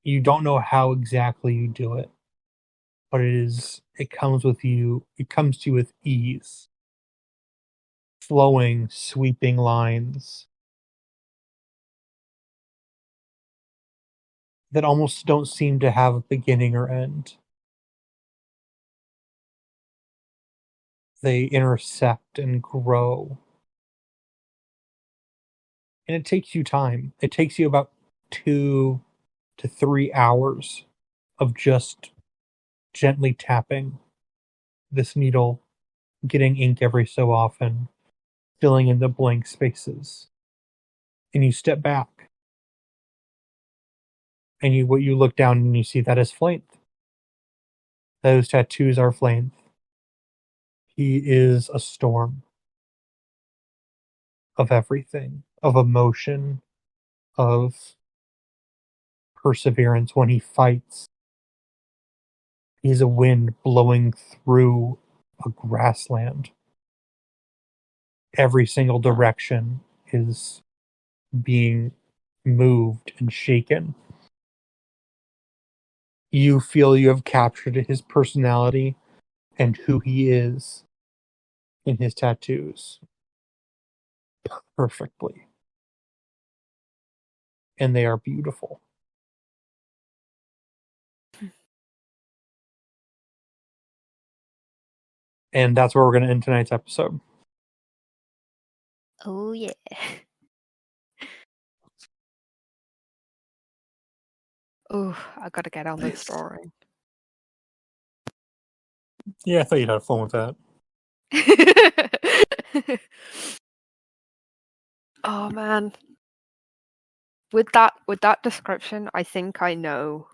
You don't know how exactly you do it, but it comes to you with ease. Flowing, sweeping lines that almost don't seem to have a beginning or end. They intersect and grow. And it takes you time. It takes you about 2 to 3 hours of just gently tapping this needle, getting ink every so often, filling in the blank spaces. And you step back. And you look down and you see that is Flaynth. Those tattoos are Flaynth. He is a storm of everything, of emotion, of perseverance. When he fights, he's a wind blowing through a grassland. Every single direction is being moved and shaken. You feel you have captured his personality and who he is in his tattoos perfectly. And they are beautiful. And that's where we're going to end tonight's episode. Oh, yeah. Oh, I gotta get on this drawing. Yeah, I thought you'd have fun with that. Oh man. With that description, I think I know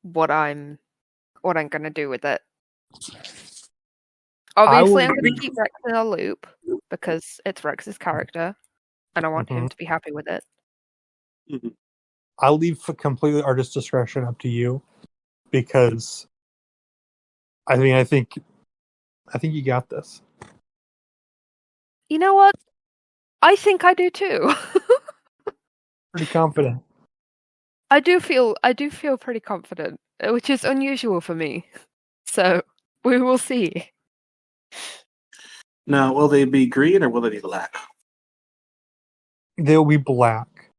what I'm gonna do with it. Obviously, I'm gonna keep Rex in a loop because it's Rex's character, and I want him to be happy with it. Mhm. I'll leave for completely artist discretion up to you, because I think you got this. You know what? I think I do too. Pretty confident. I do feel pretty confident, which is unusual for me. So we will see. Now, will they be green or will they be black? They'll be black.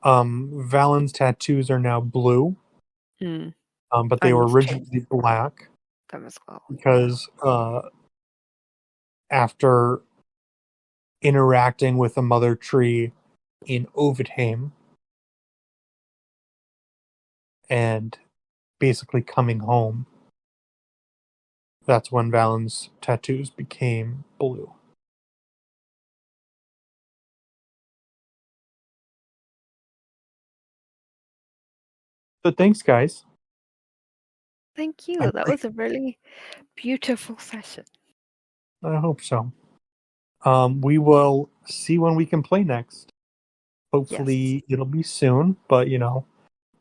Valen's tattoos are now blue. But they I were need to originally black them as well. because after interacting with the mother tree in Ovidheim and basically coming home, that's when Valen's tattoos became blue. But thanks, guys. Thank you. That was a really beautiful session. I hope so. We will see when we can play next. Hopefully it'll be soon, but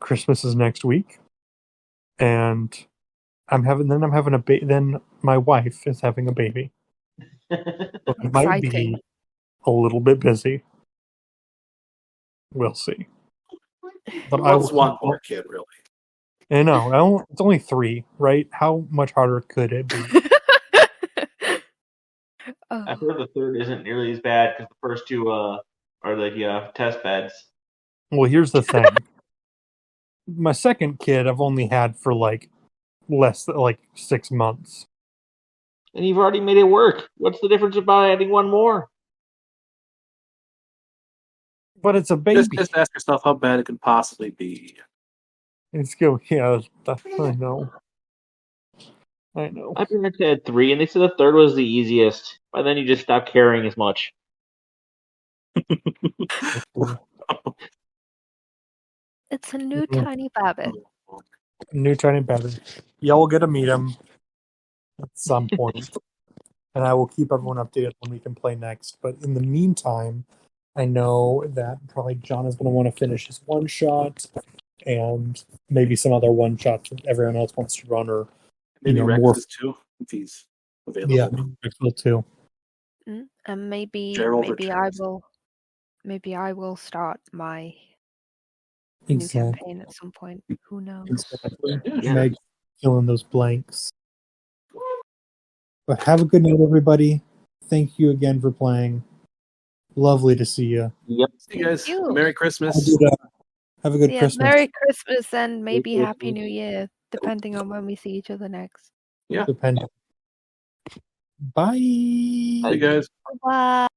Christmas is next week, and I'm having a baby. Then my wife is having a baby. So it might be a little bit busy. We'll see. But I will one more kid, really. I know. It's only 3, right? How much harder could it be? I've heard the third isn't nearly as bad because the first 2 are the test beds. Well, here's the thing. My second kid I've only had for less than 6 months. And you've already made it work. What's the difference about adding one more? But it's a baby. Just ask yourself how bad it could possibly be. It's good. Yeah, I know. I pretty much had 3, and they said the third was the easiest. By then, you just stop caring as much. It's a new tiny babbit. New tiny babbit. Y'all will get to meet him at some point. And I will keep everyone updated when we can play next. But in the meantime, I know that probably John is going to want to finish his one-shot, and maybe some other one-shots that everyone else wants to run, or maybe Rex more. is too, if he's available. Yeah, Rex will too. And maybe I will start my new campaign at some point. Who knows? Exactly. Meg, fill in those blanks. But have a good night, everybody. Thank you again for playing. Lovely to see you. Yep. See you guys. Merry Christmas. Have a good Christmas. Merry Christmas and maybe Happy New Year, depending on when we see each other next. Yeah. Depending. Bye. Bye, guys. Bye.